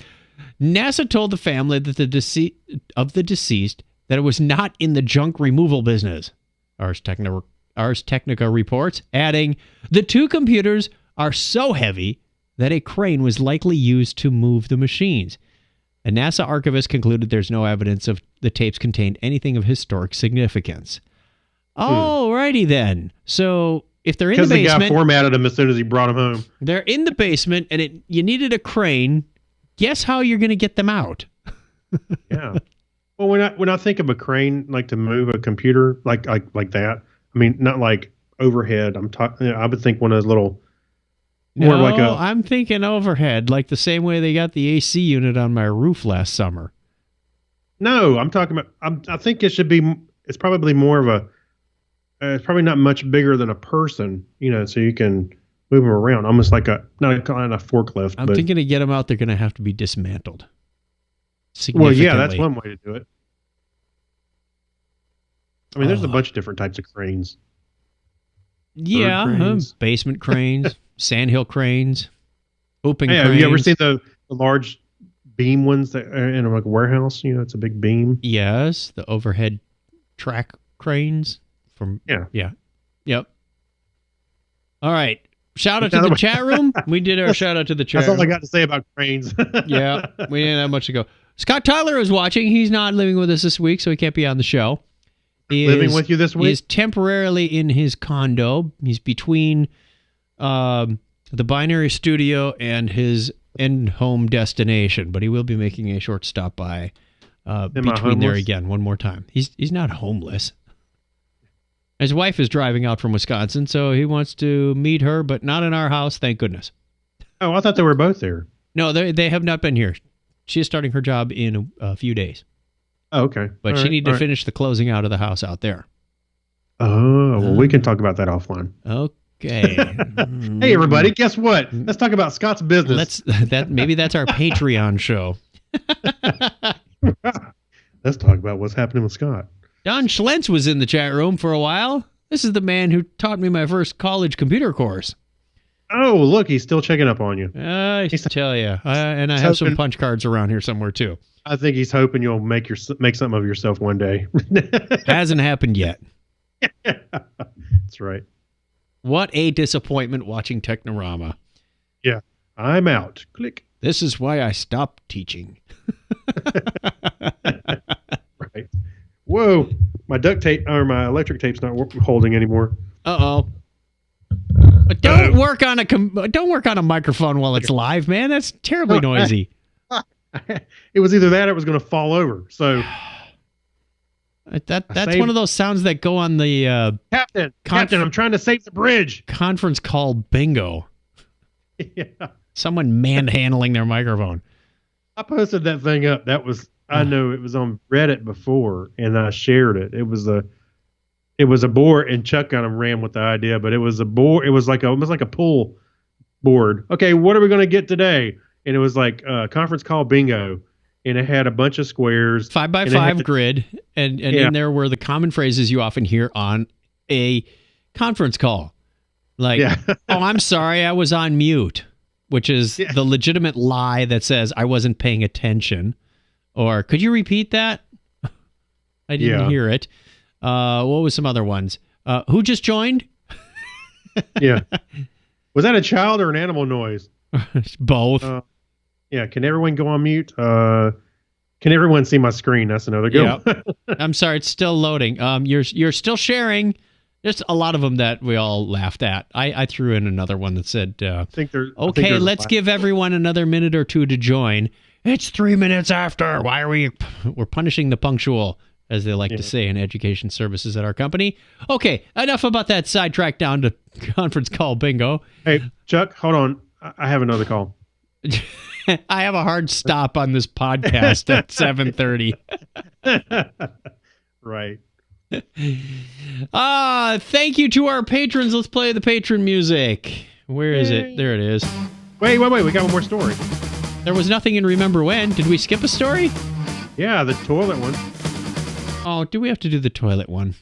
NASA told the family that the deceased that it was not in the junk removal business. Ars Technica reports, adding, the 2 computers are so heavy that a crane was likely used to move the machines. A NASA archivist concluded there's no evidence of the tapes contained anything of historic significance. Alrighty then. So if they're in the basement, because the guy formatted them as soon as he brought them home. They're in the basement, and you needed a crane. Guess how you're going to get them out? Yeah. Well, when I think of a crane, like to move a computer like that, I mean, not like overhead. I would think one of those little. I'm thinking overhead, like the same way they got the AC unit on my roof last summer. No, I'm talking about. I think it should be. It's probably more of a. It's probably not much bigger than a person, so you can move them around, almost like not a forklift. I'm thinking to get them out, they're going to have to be dismantled. Well, yeah, that's one way to do it. I mean, there's a bunch of different types of cranes. Yeah, cranes. Basement cranes, sandhill cranes, open cranes. Have you ever seen the large beam ones that are in a warehouse? It's a big beam. Yes, the overhead track cranes. Yep. All right. Shout out to the chat room. We did our shout out to the chat room. That's all I got to say about cranes. Yeah, we didn't have much to go. Scott Tyler is watching. He's not living with us this week, so he can't be on the show. Living with you this week? He is temporarily in his condo. He's between the Binary Studio and his end home destination, but he will be making a short stop by between there again one more time. He's not homeless. His wife is driving out from Wisconsin, so he wants to meet her, but not in our house, thank goodness. Oh, I thought they were both there. No, they have not been here. She is starting her job in a few days. Oh, okay. But she needs to finish the closing out of the house out there. Oh, well, we can talk about that offline. Okay. Hey, everybody, guess what? Let's talk about Scott's business. Maybe that's our Patreon show. Let's talk about what's happening with Scott. Don Schlentz was in the chat room for a while. This is the man who taught me my first college computer course. Oh, look, he's still checking up on you. I tell you. And I have some punch cards around here somewhere, too. I think he's hoping you'll make something of yourself one day. Hasn't happened yet. That's right. What a disappointment watching Technorama. Yeah. I'm out. Click. This is why I stopped teaching. Right. Whoa. My duct tape or my electric tape's not holding anymore. Uh-oh. But don't work on a microphone while it's live, man. That's terribly noisy. It was either that or it was going to fall over. So that's one of those sounds that go on the Captain, I'm trying to save the bridge. Conference call bingo. Yeah. Someone manhandling their microphone. I posted that thing up. I know it was on Reddit before, and I shared it. It was a board, and Chuck kind of ran with the idea, but it was a board. It was almost like a pool board. Okay, what are we going to get today? And it was like conference call bingo, and it had a bunch of squares, 5x5 grid, and in there were the common phrases you often hear on a conference call, like, "Oh, I'm sorry, I was on mute," which is the legitimate lie that says I wasn't paying attention. Or, could you repeat that? I didn't hear it. What was some other ones? Who just joined? Yeah. Was that a child or an animal noise? Both. Yeah. Can everyone go on mute? Can everyone see my screen? That's another go. Yeah. I'm sorry. It's still loading. You're still sharing. There's a lot of them that we all laughed at. I threw in another one that said, okay, let's give everyone another minute or two to join. It's 3 minutes after. Why are we're punishing the punctual as they like to say in education services at our company. Okay, enough about that sidetrack down to conference call bingo. Hey, Chuck, hold on. I have another call. I have a hard stop on this podcast at 7:30. Right. Thank you to our patrons. Let's play the patron music. Where is it? There it is. Wait. We got one more story. There was nothing in Remember When. Did we skip a story? Yeah, the toilet one. Oh, do we have to do the toilet one?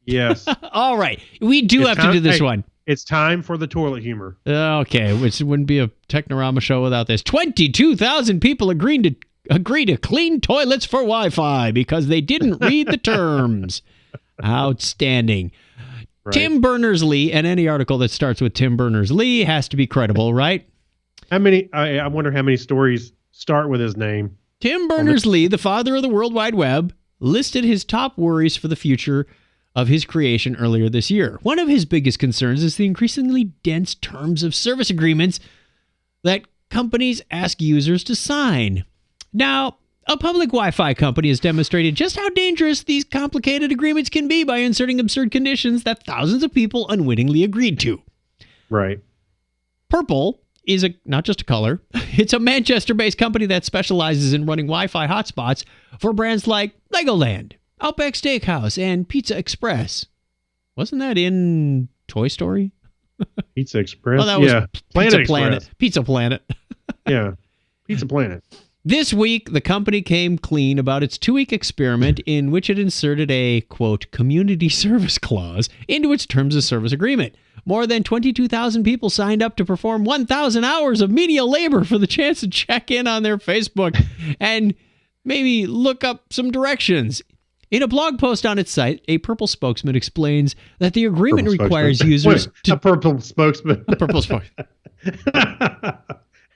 Yes. All right. We do have to do this one. It's time for the toilet humor. Okay, which wouldn't be a Technorama show without this. 22,000 people agree to clean toilets for Wi-Fi because they didn't read the terms. Outstanding. Right. Tim Berners-Lee, and any article that starts with Tim Berners-Lee has to be credible, right? How many? I wonder how many stories start with his name. Tim Berners-Lee, the father of the World Wide Web, listed his top worries for the future of his creation earlier this year. One of his biggest concerns is the increasingly dense terms of service agreements that companies ask users to sign. Now, a public Wi-Fi company has demonstrated just how dangerous these complicated agreements can be by inserting absurd conditions that thousands of people unwittingly agreed to. Right. Purple is not just a color. It's a Manchester-based company that specializes in running Wi-Fi hotspots for brands like Legoland, Outback Steakhouse, and Pizza Express. Wasn't that in Toy Story? Pizza Express? Oh, that was Planet Planet. Pizza Planet. Yeah. Pizza Planet. This week, the company came clean about its 2-week experiment in which it inserted a, quote, community service clause into its terms of service agreement. More than 22,000 people signed up to perform 1,000 hours of menial labor for the chance to check in on their Facebook and maybe look up some directions. In a blog post on its site, a Purple spokesman explains that the agreement requires users to... A Purple spokesman. A Purple spokesman.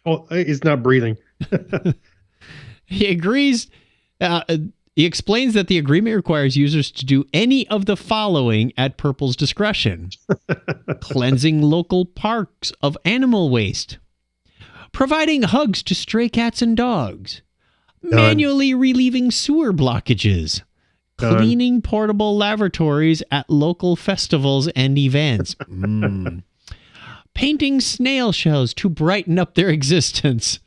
Oh, he's not breathing. He agrees... He explains that the agreement requires users to do any of the following at Purple's discretion. Cleansing local parks of animal waste. Providing hugs to stray cats and dogs. Manually relieving sewer blockages. Cleaning portable lavatories at local festivals and events. Painting snail shells to brighten up their existence.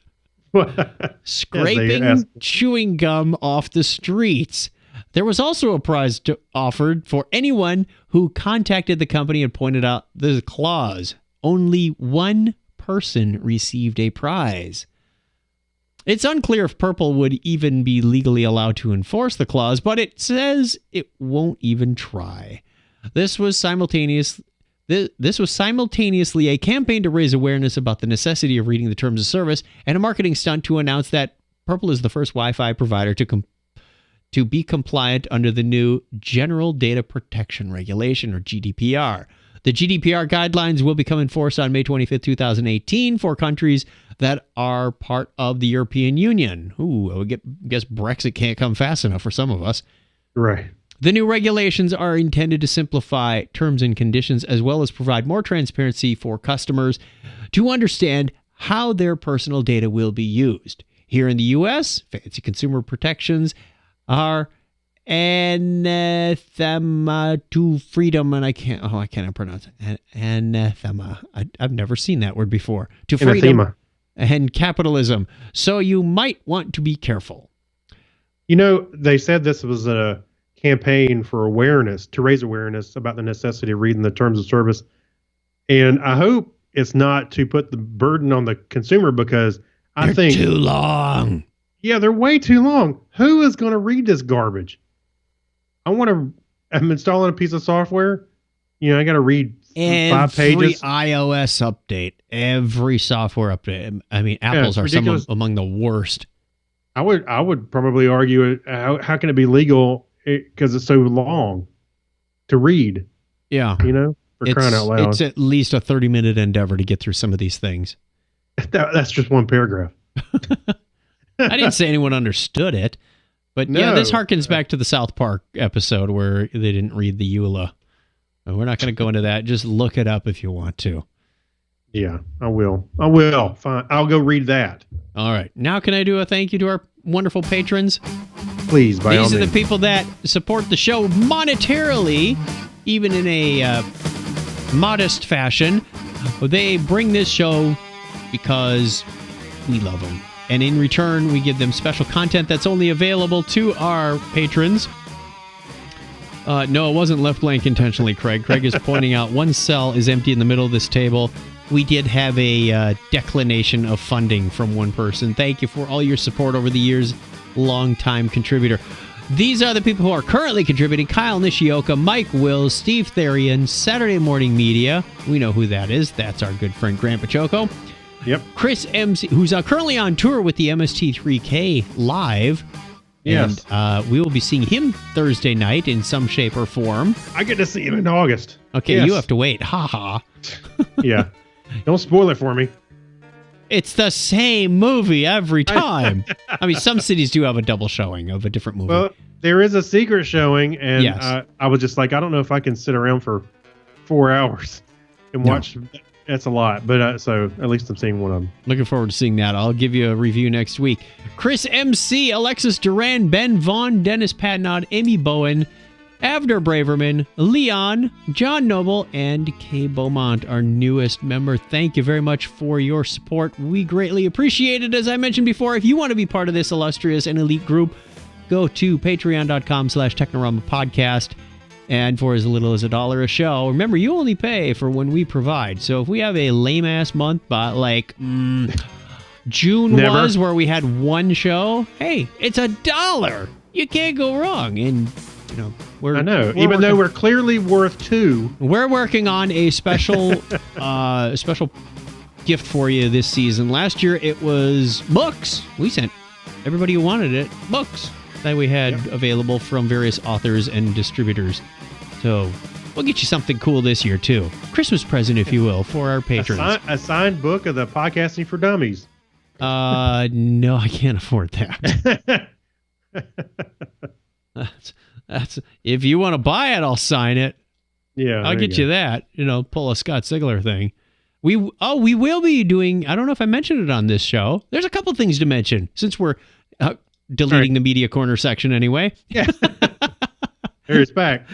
Scraping chewing gum off the streets. There was also a prize offered for anyone who contacted the company and pointed out the clause. Only one person received a prize. It's unclear if Purple would even be legally allowed to enforce the clause, but it says it won't even try. This was simultaneously a campaign to raise awareness about the necessity of reading the terms of service and a marketing stunt to announce that Purple is the first Wi-Fi provider to be compliant under the new General Data Protection Regulation, or GDPR. The GDPR guidelines will become enforced on May 25th, 2018 for countries that are part of the European Union. Ooh, I guess Brexit can't come fast enough for some of us. Right. The new regulations are intended to simplify terms and conditions as well as provide more transparency for customers to understand how their personal data will be used. Here in the U.S., fancy consumer protections are anathema to freedom, and I can't pronounce it. Anathema. I've never seen that word before. To freedom and capitalism. So you might want to be careful. You know, they said this was a campaign for awareness, to raise awareness about the necessity of reading the terms of service. And I hope it's not to put the burden on the consumer, because I think too long. Yeah, they're way too long. Who is going to read this garbage? I'm installing a piece of software. You know, I got to read 5 pages. Every iOS update, every software update. I mean, Apple's are some among the worst. I would probably argue, how can it be legal? Because it's so long to read. Yeah. You know, for crying out loud. It's at least a 30-minute endeavor to get through some of these things. That's just one paragraph. I didn't say anyone understood it. But yeah, this harkens back to the South Park episode where they didn't read the EULA. We're not going to go into that. Just look it up if you want to. Yeah, I will. Fine. I'll go read that. All right. Now can I do a thank you to our wonderful patrons? please, by all These are means. the people that support the show monetarily, even in a modest fashion. They bring this show because we love them. And in return, we give them special content that's only available to our patrons. No, it wasn't left blank intentionally, Craig. Craig is pointing out one cell is empty in the middle of this table. We did have a declination of funding from one person. Thank you for all your support over the years. Long-time contributor. These are the people who are currently contributing. Kyle Nishioka, Mike Wills, Steve Therian, Saturday Morning Media. We know who that is. That's our good friend Grant Pachoco. Yep. Chris MC, who's currently on tour with the MST3K live. Yes. And we will be seeing him Thursday night in some shape or form. I get to see him in August. Okay, Yes. you have to wait. Ha ha. Yeah. Don't spoil it for me. It's the same movie every time. I mean, some cities do have a double showing of a different movie. Well, there is a secret showing, and Yes. I was just like, I don't know if I can sit around for 4 hours and No. watch. That's a lot, but so at least I'm seeing one of them. Looking forward to seeing that. I'll give you a review next week. Chris MC, Alexis Duran, Ben Vaughn, Dennis Patnod, Amy Bowen, Avner Braverman, Leon, John Noble, and Kay Beaumont, our newest member. Thank you very much for your support. We greatly appreciate it. As I mentioned before, if you want to be part of this illustrious and elite group, go to patreon.com/Technorama podcast. And for as little as $1 a show, remember, you only pay for when we provide. So if we have a lame-ass month, but like June Never. was, where we had one show, hey, it's $1. You can't go wrong. And, you know, I know. Even though we're clearly worth $2. we're working on a special special gift for you this season. Last year, it was books. We sent everybody who wanted it books that we had available from various authors and distributors. So we'll get you something cool this year, too. Christmas present, if you will, for our patrons. A signed book of the Podcasting for Dummies. No, I can't afford that. That's if you want to buy it, I'll sign it. Yeah, I'll get you that. You know, pull a Scott Sigler thing. We will be doing, I don't know if I mentioned it on this show. There's a couple things to mention since we're deleting the media corner section anyway. Yeah. There's back.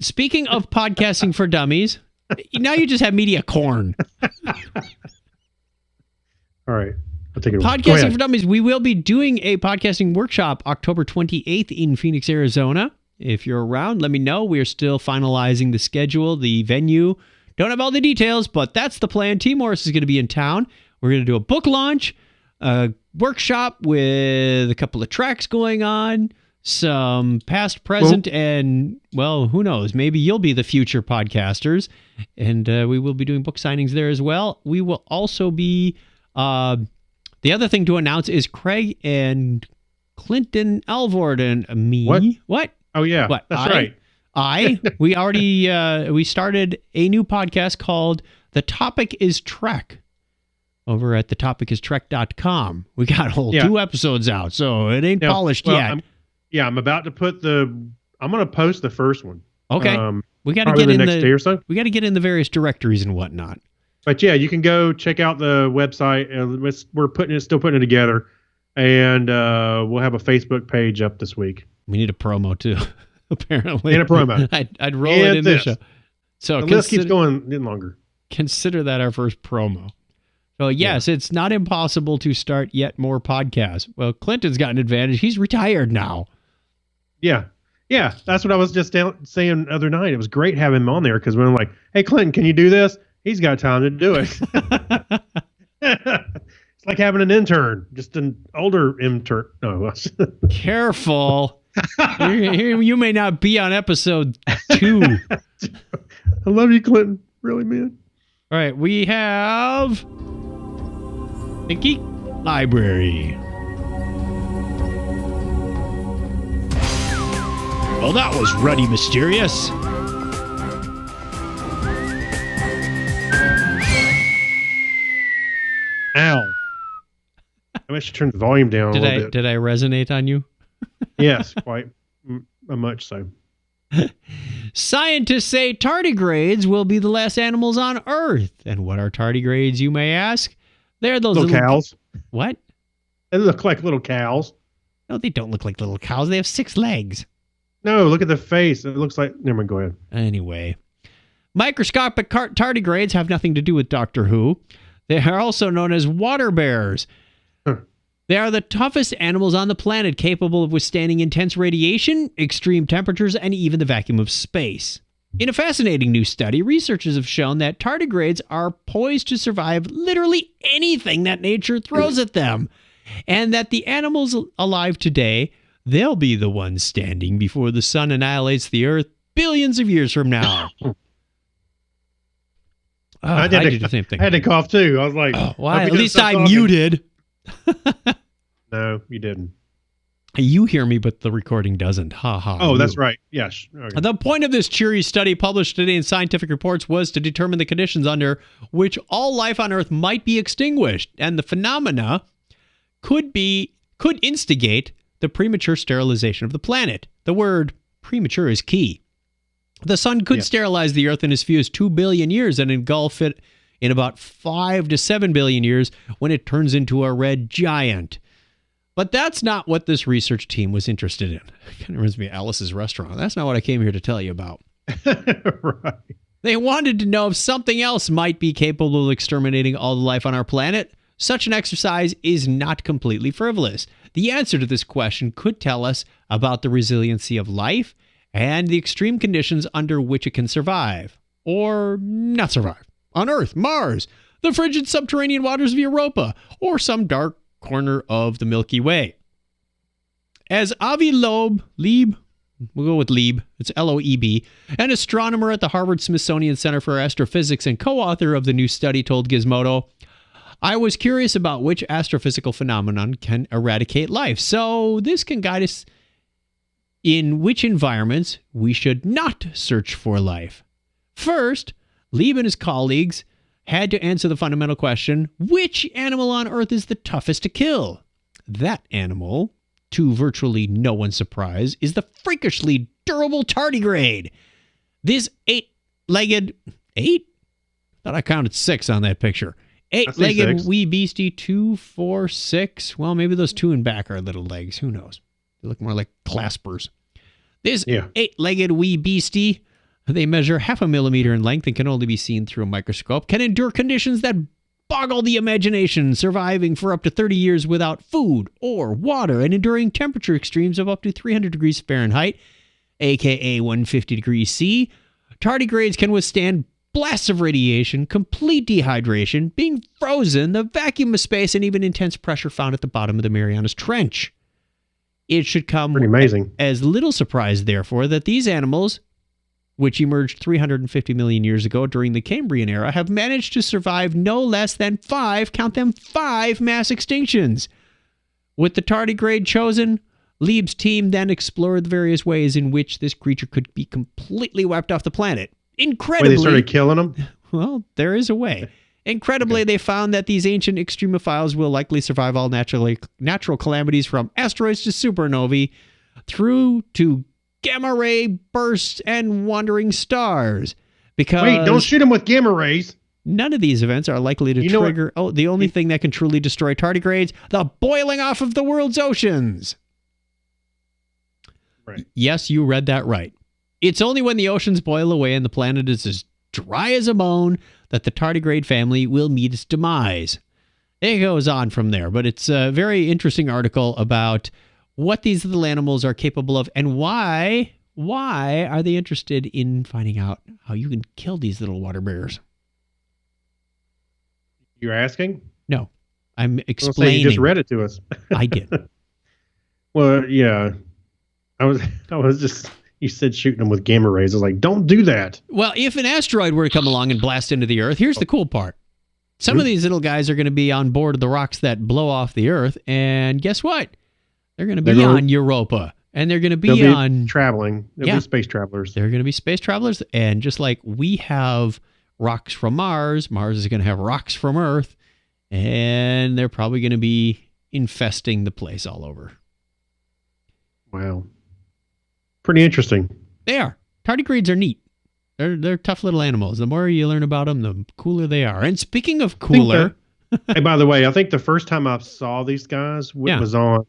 Speaking of podcasting for dummies, now you just have media corn. All right. I'll take it away. Go Podcasting ahead. for Dummies. We will be doing a podcasting workshop October 28th in Phoenix, Arizona. If you're around, let me know. We are still finalizing the schedule, the venue. Don't have all the details, but that's the plan. T. Morris is going to be in town. We're going to do a book launch, a workshop with a couple of tracks going on, some past, present, and, well, who knows? Maybe you'll be the future podcasters. And we will be doing book signings there as well. We will also be... the other thing to announce is Craig and Clinton Alvord and me. What? Oh, yeah. What? That's right. We already we started a new podcast called The Topic is Trek over at thetopicistrek.com. We got a whole 2 episodes out, so it ain't polished yet. I'm about to put I'm going to post the first one. Okay. We got to probably get in the next day or so. We got to get in the various directories and whatnot. But yeah, you can go check out the website. We're still putting it together, and we'll have a Facebook page up this week. We need a promo too, apparently. And a promo. I'd roll it in this show. So the list keeps going longer. Consider that our first promo. So yes, it's not impossible to start yet more podcasts. Well, Clinton's got an advantage. He's retired now. Yeah. Yeah, that's what I was just saying the other night. It was great having him on there because when I'm like, hey, Clinton, can you do this? He's got time to do it. It's like having an intern, just an older intern. No. Careful. You may not be on episode 2. I love you, Clinton. Really, man. All right, we have the Geek Library. Well, that was ruddy mysterious. Ow. I wish you turned the volume down a little bit. Did I resonate on you? Yes, quite much so. Scientists say tardigrades will be the last animals on Earth. And what are tardigrades, you may ask? They're those little cows. What? They look like little cows. No, they don't look like little cows. They have 6 legs. No, look at the face. It looks like... Never mind, go ahead. Anyway. Microscopic tardigrades have nothing to do with Doctor Who. They are also known as water bears. They are the toughest animals on the planet, capable of withstanding intense radiation, extreme temperatures, and even the vacuum of space. In a fascinating new study, researchers have shown that tardigrades are poised to survive literally anything that nature throws at them, and that the animals alive today, they'll be the ones standing before the sun annihilates the Earth billions of years from now. I did the same thing. I had to cough too. I was like, why? At least I muted. No, you didn't. You hear me, but the recording doesn't. Ha ha. Oh, that's right. Yes. Okay. The point of this cheery study published today in Scientific Reports was to determine the conditions under which all life on Earth might be extinguished, and the phenomena could instigate the premature sterilization of the planet. The word premature is key. The sun could sterilize the Earth in as few as 2 billion years and engulf it in about 5 to 7 billion years when it turns into a red giant. But that's not what this research team was interested in. It kind of reminds me of Alice's Restaurant. That's not what I came here to tell you about. Right. They wanted to know if something else might be capable of exterminating all the life on our planet. Such an exercise is not completely frivolous. The answer to this question could tell us about the resiliency of life and the extreme conditions under which it can survive, or not survive, on Earth, Mars, the frigid subterranean waters of Europa, or some dark corner of the Milky Way. As Avi Loeb, we'll go with Lieb, it's Loeb, an astronomer at the Harvard-Smithsonian Center for Astrophysics and co-author of the new study, told Gizmodo, I was curious about which astrophysical phenomenon can eradicate life, so this can guide us in which environments we should not search for life. First, Lieb and his colleagues had to answer the fundamental question, which animal on Earth is the toughest to kill? That animal, to virtually no one's surprise, is the freakishly durable tardigrade. This 8-legged... 8? Thought I counted 6 on that picture. 8-legged wee beastie, 2, 4, 6. Well, maybe those 2 in back are little legs. Who knows? They look more like claspers. This 8-legged wee beastie, they measure 0.5 millimeter in length and can only be seen through a microscope, can endure conditions that boggle the imagination, surviving for up to 30 years without food or water and enduring temperature extremes of up to 300 degrees Fahrenheit, aka 150 degrees C. Tardigrades can withstand blasts of radiation, complete dehydration, being frozen, the vacuum of space, and even intense pressure found at the bottom of the Marianas Trench. It should come pretty amazing. As little surprise, therefore, that these animals, which emerged 350 million years ago during the Cambrian era, have managed to survive no less than 5 mass extinctions. With the tardigrade chosen, Lieb's team then explored the various ways in which this creature could be completely wiped off the planet. Incredibly, they started killing them? Well, there is a way. Incredibly, they found that these ancient extremophiles will likely survive all natural calamities from asteroids to supernovae through to gamma ray bursts and wandering stars. Because wait, don't shoot them with gamma rays. None of these events are likely to trigger the only thing that can truly destroy tardigrades, the boiling off of the world's oceans. Right. Yes, you read that right. It's only when the oceans boil away and the planet is as dry as a bone that the tardigrade family will meet its demise. It goes on from there, but it's a very interesting article about what these little animals are capable of and why are they interested in finding out how you can kill these little water bears. You're asking? No, I'm explaining. You just read it to us. I did. Well, yeah. I was just... You said shooting them with gamma rays. I was like, don't do that. Well, if an asteroid were to come along and blast into the Earth, here's the cool part. Some of these little guys are going to be on board of the rocks that blow off the Earth, and guess what? They're going to be on Europa, and they're going to be on... traveling. They'll be space travelers. They're going to be space travelers, and just like we have rocks from Mars, Mars is going to have rocks from Earth, and they're probably going to be infesting the place all over. Wow. Pretty interesting. They are. Tardigrades are neat. They're tough little animals. The more you learn about them, the cooler they are. And speaking of cooler... hey, by the way, I think the first time I saw these guys was on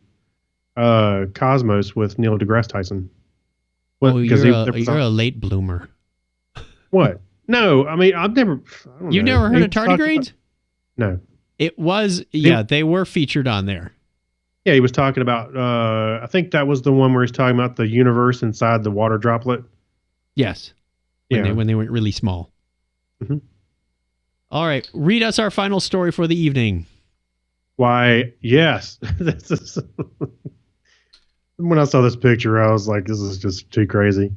Cosmos with Neil deGrasse Tyson. Oh, Because you're a late bloomer. What? No, I mean, I've never. I don't You've know. never heard He of was talking Tardigrades? about- No. It was, yeah, they were featured on there. Yeah, he was talking about. I think that was the one where he's talking about the universe inside the water droplet. Yes. When they went really small. Mm-hmm. All right, read us our final story for the evening. Why? Yes. This is. When I saw this picture, I was like, "This is just too crazy."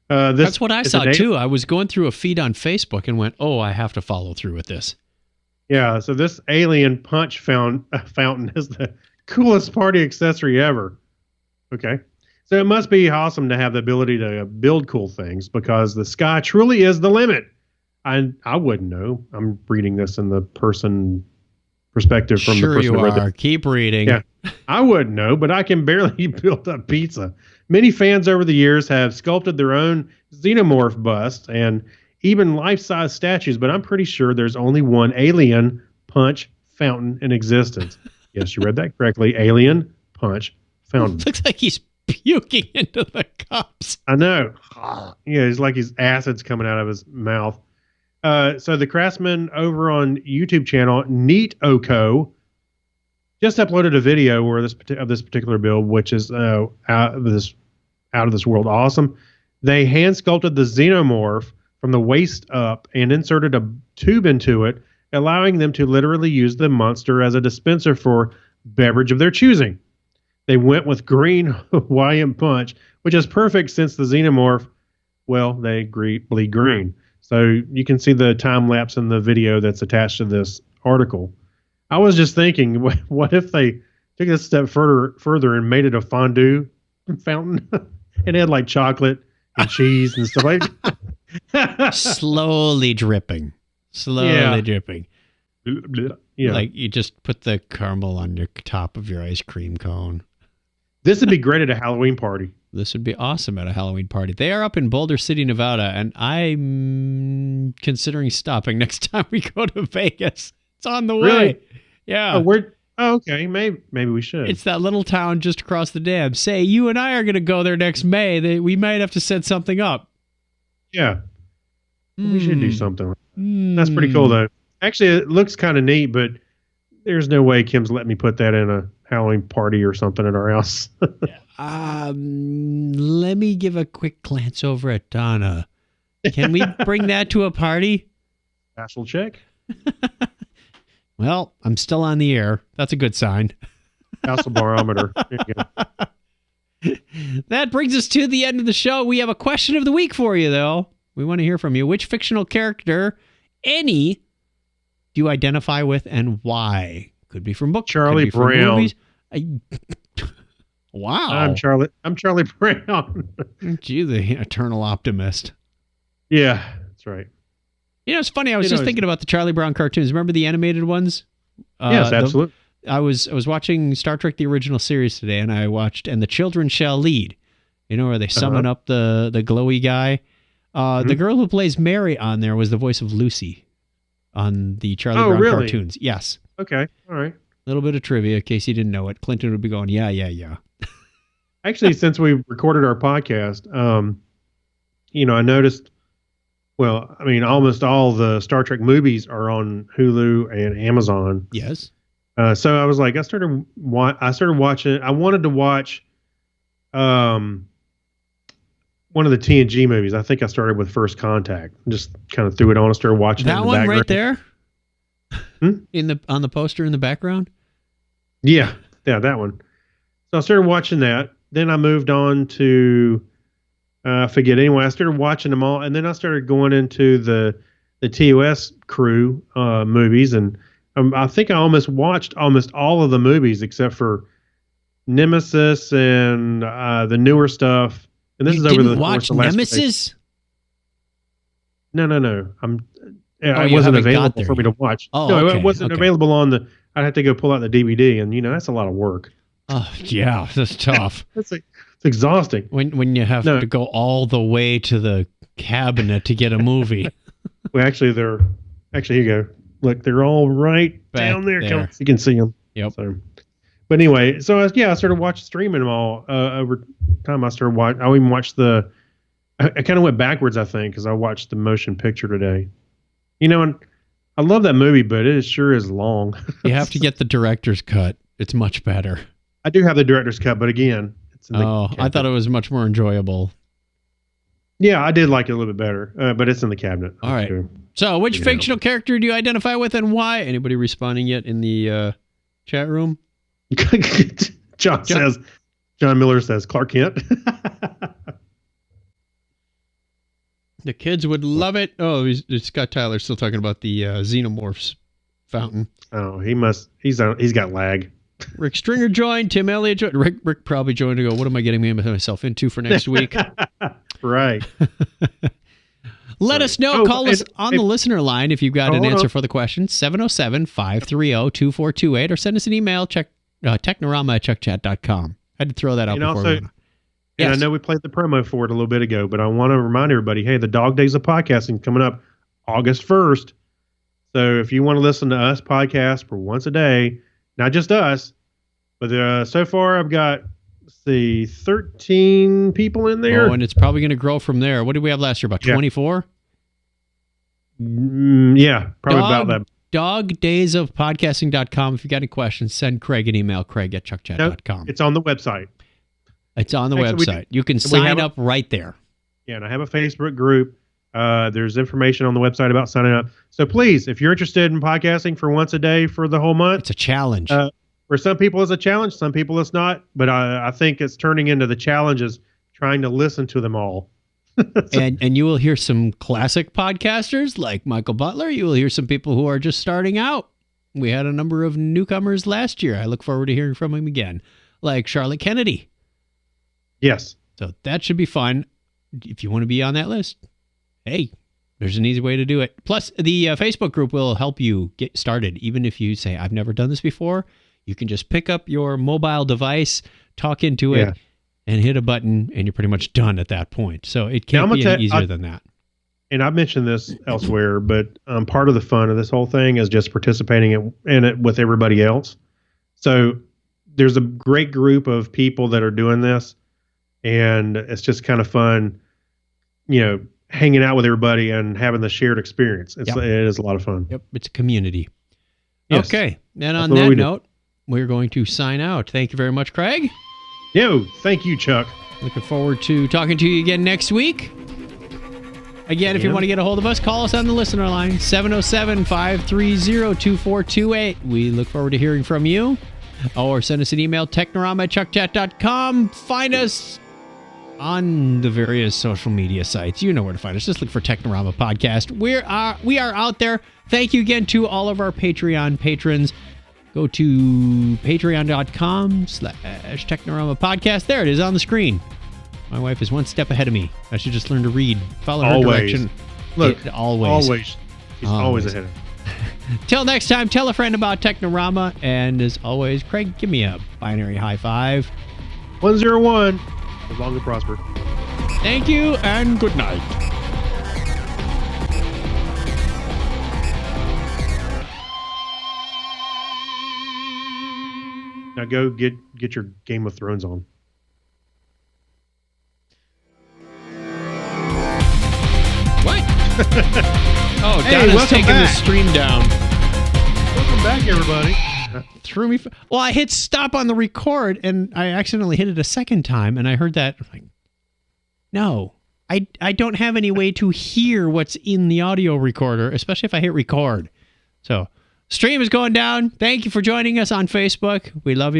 That's what I saw too. I was going through a feed on Facebook and went, "Oh, I have to follow through with this." Yeah, so this alien punch fountain is the coolest party accessory ever. Okay. So it must be awesome to have the ability to build cool things because the sky truly is the limit. I wouldn't know. I'm reading this in the perspective from the person you who read are. Keep reading. Yeah, I wouldn't know, but I can barely build a pizza. Many fans over the years have sculpted their own xenomorph busts and even life-size statues, but I'm pretty sure there's only one alien punch fountain in existence. Yes, you read that correctly. Alien punch fountain. Looks like he's puking into the cups. I know. Yeah, it's like his acid's coming out of his mouth. So the craftsman over on YouTube channel, Neat Oko, just uploaded a video where this particular build, which is out of this world awesome. They hand sculpted the xenomorph from the waist up and inserted a tube into it, allowing them to literally use the monster as a dispenser for beverage of their choosing. They went with green Hawaiian punch, which is perfect since the xenomorph, well, they bleed green. So you can see the time lapse in the video that's attached to this article. I was just thinking, what if they took it a step further and made it a fondue fountain and had like chocolate and cheese and stuff like that? Slowly dripping. Dripping. Yeah. Like you just put the caramel on your top of your ice cream cone. This would be great at a Halloween party. This would be awesome at a Halloween party. They are up in Boulder City, Nevada, and I'm considering stopping next time we go to Vegas. It's on the way. Really? Yeah. Okay. Maybe we should. It's that little town just across the dam. Say, you and I are going to go there next May. We might have to set something up. Yeah. We should do something. That's pretty cool, though. Actually, it looks kind of neat, but there's no way Kim's letting me put that in a Halloween party or something at our house. Let me give a quick glance over at Donna. Can we bring that to a party? Castle check. Well, I'm still on the air. That's a good sign. Castle barometer. There you go. That brings us to the end of the show. We have a question of the week for you, though. We want to hear from you. Which fictional character, any, do you identify with and why? Could be from books. Charlie could be from Brown. movies. Wow. I'm Charlie Brown. Gee, the eternal optimist. Yeah, that's right. You know, it's funny. I was just thinking about the Charlie Brown cartoons. Remember the animated ones? Yes, absolutely. I was watching Star Trek: The Original Series today, and I watched "And the Children Shall Lead." You know, where they summon up the glowy guy. The girl who plays Mary on there was the voice of Lucy on the Charlie Brown cartoons. Yes. Okay. All right. A little bit of trivia in case you didn't know it. Clinton would be going, yeah. Actually, since we recorded our podcast, I noticed. Well, I mean, almost all the Star Trek movies are on Hulu and Amazon. Yes. So I was like, I started watching. I wanted to watch one of the TNG movies. I think I started with First Contact. Just kind of threw it on and started watching that it in the one background. right there. On the poster in the background. Yeah, that one. So I started watching that. Then I moved on to. Forget anyway. I started watching them all, and then I started going into the TOS crew movies, and I think I almost watched almost all of the movies except for Nemesis and the newer stuff. And this you is over didn't the watch course of last Nemesis? No. It you wasn't haven't got available there for me yet. to watch. Oh, no, okay, it wasn't available on the. I'd have to go pull out the DVD, and that's a lot of work. Oh yeah, that's tough. It's exhausting when you have to go all the way to the cabinet to get a movie. Well, actually, here you go. Look, they're all right Back down there. there. You can see them. Yep. So, But anyway, so I started watching streaming them all over time. I started watching. I even watched I kind of went backwards, I think, because I watched the motion picture today. And I love that movie, but it sure is long. You have to get the director's cut. It's much better. I do have the director's cut, but again, it's in the cabinet. I thought it was much more enjoyable. Yeah, I did like it a little bit better, but it's in the cabinet. All right. So, which fictional character do you identify with and why? Anybody responding yet in the chat room? John Miller says Clark Kent. The kids would love it. Oh, Scott Tyler's still talking about the Xenomorphs fountain. Oh, he's got lag. Rick Stringer joined. Tim Elliott joined. Rick probably joined to go, what am I getting myself into for next week? Right. Let us know. Call us on the listener line if you've got an answer for the question. 707-530-2428 or send us an email. Technorama@chuckchat.com. I had to throw that out before we went on. And I know we played the promo for it a little bit ago, but I want to remind everybody, hey, the Dog Days of Podcasting coming up August 1st. So if you want to listen to us podcast for once a day, not just us, but so far I've got, 13 people in there. Oh, and it's probably going to grow from there. What did we have last year? About 24? Yeah, probably about that. Dogdaysofpodcasting.com. If you got any questions, send Craig an email, craig@chuckchat.com. It's on the website. It's on the website. You can sign up right there. Yeah, and I have a Facebook group. There's information on the website about signing up. So please, if you're interested in podcasting for once a day for the whole month. It's a challenge. For some people it's a challenge, some people it's not. But I think it's turning into the challenges trying to listen to them all. and you will hear some classic podcasters like Michael Butler. You will hear some people who are just starting out. We had a number of newcomers last year. I look forward to hearing from him again, like Charlotte Kennedy. Yes. So that should be fun. If you want to be on that list, hey, there's an easy way to do it. Plus, the Facebook group will help you get started. Even if you say, I've never done this before, you can just pick up your mobile device, talk into it, and hit a button, and you're pretty much done at that point. So it can't be any easier than that. And I've mentioned this elsewhere, but part of the fun of this whole thing is just participating in it with everybody else. So there's a great group of people that are doing this. And it's just kind of fun, hanging out with everybody and having the shared experience. It is a lot of fun. Yep, it's a community. Yes. Okay, and on that note, we're going to sign out. Thank you very much, Craig. Thank you, Chuck. Looking forward to talking to you again next week. Again, if you want to get a hold of us, call us on the listener line, 707-530-2428. We look forward to hearing from you. Or send us an email, technorama@chuckchat.com. Find us on the various social media sites. You know where to find us. Just look for Technorama Podcast. We are out there. Thank you again to all of our Patreon patrons. Go to patreon.com/Technorama Podcast. There it is on the screen. My wife is one step ahead of me. I should just learn to read. Follow her direction. Look, always. She's always ahead of me. Till next time, tell a friend about Technorama. And as always, Craig, give me a binary high five. 101. As long as prosper. Thank you and good night. Now go get your Game of Thrones on. What? Oh, Donna's taking the stream down. Welcome back, everybody. Threw me. Well, I hit stop on the record, and I accidentally hit it a second time, and I heard that. I'm like, no, I don't have any way to hear what's in the audio recorder, especially if I hit record. So, stream is going down. Thank you for joining us on Facebook. We love you.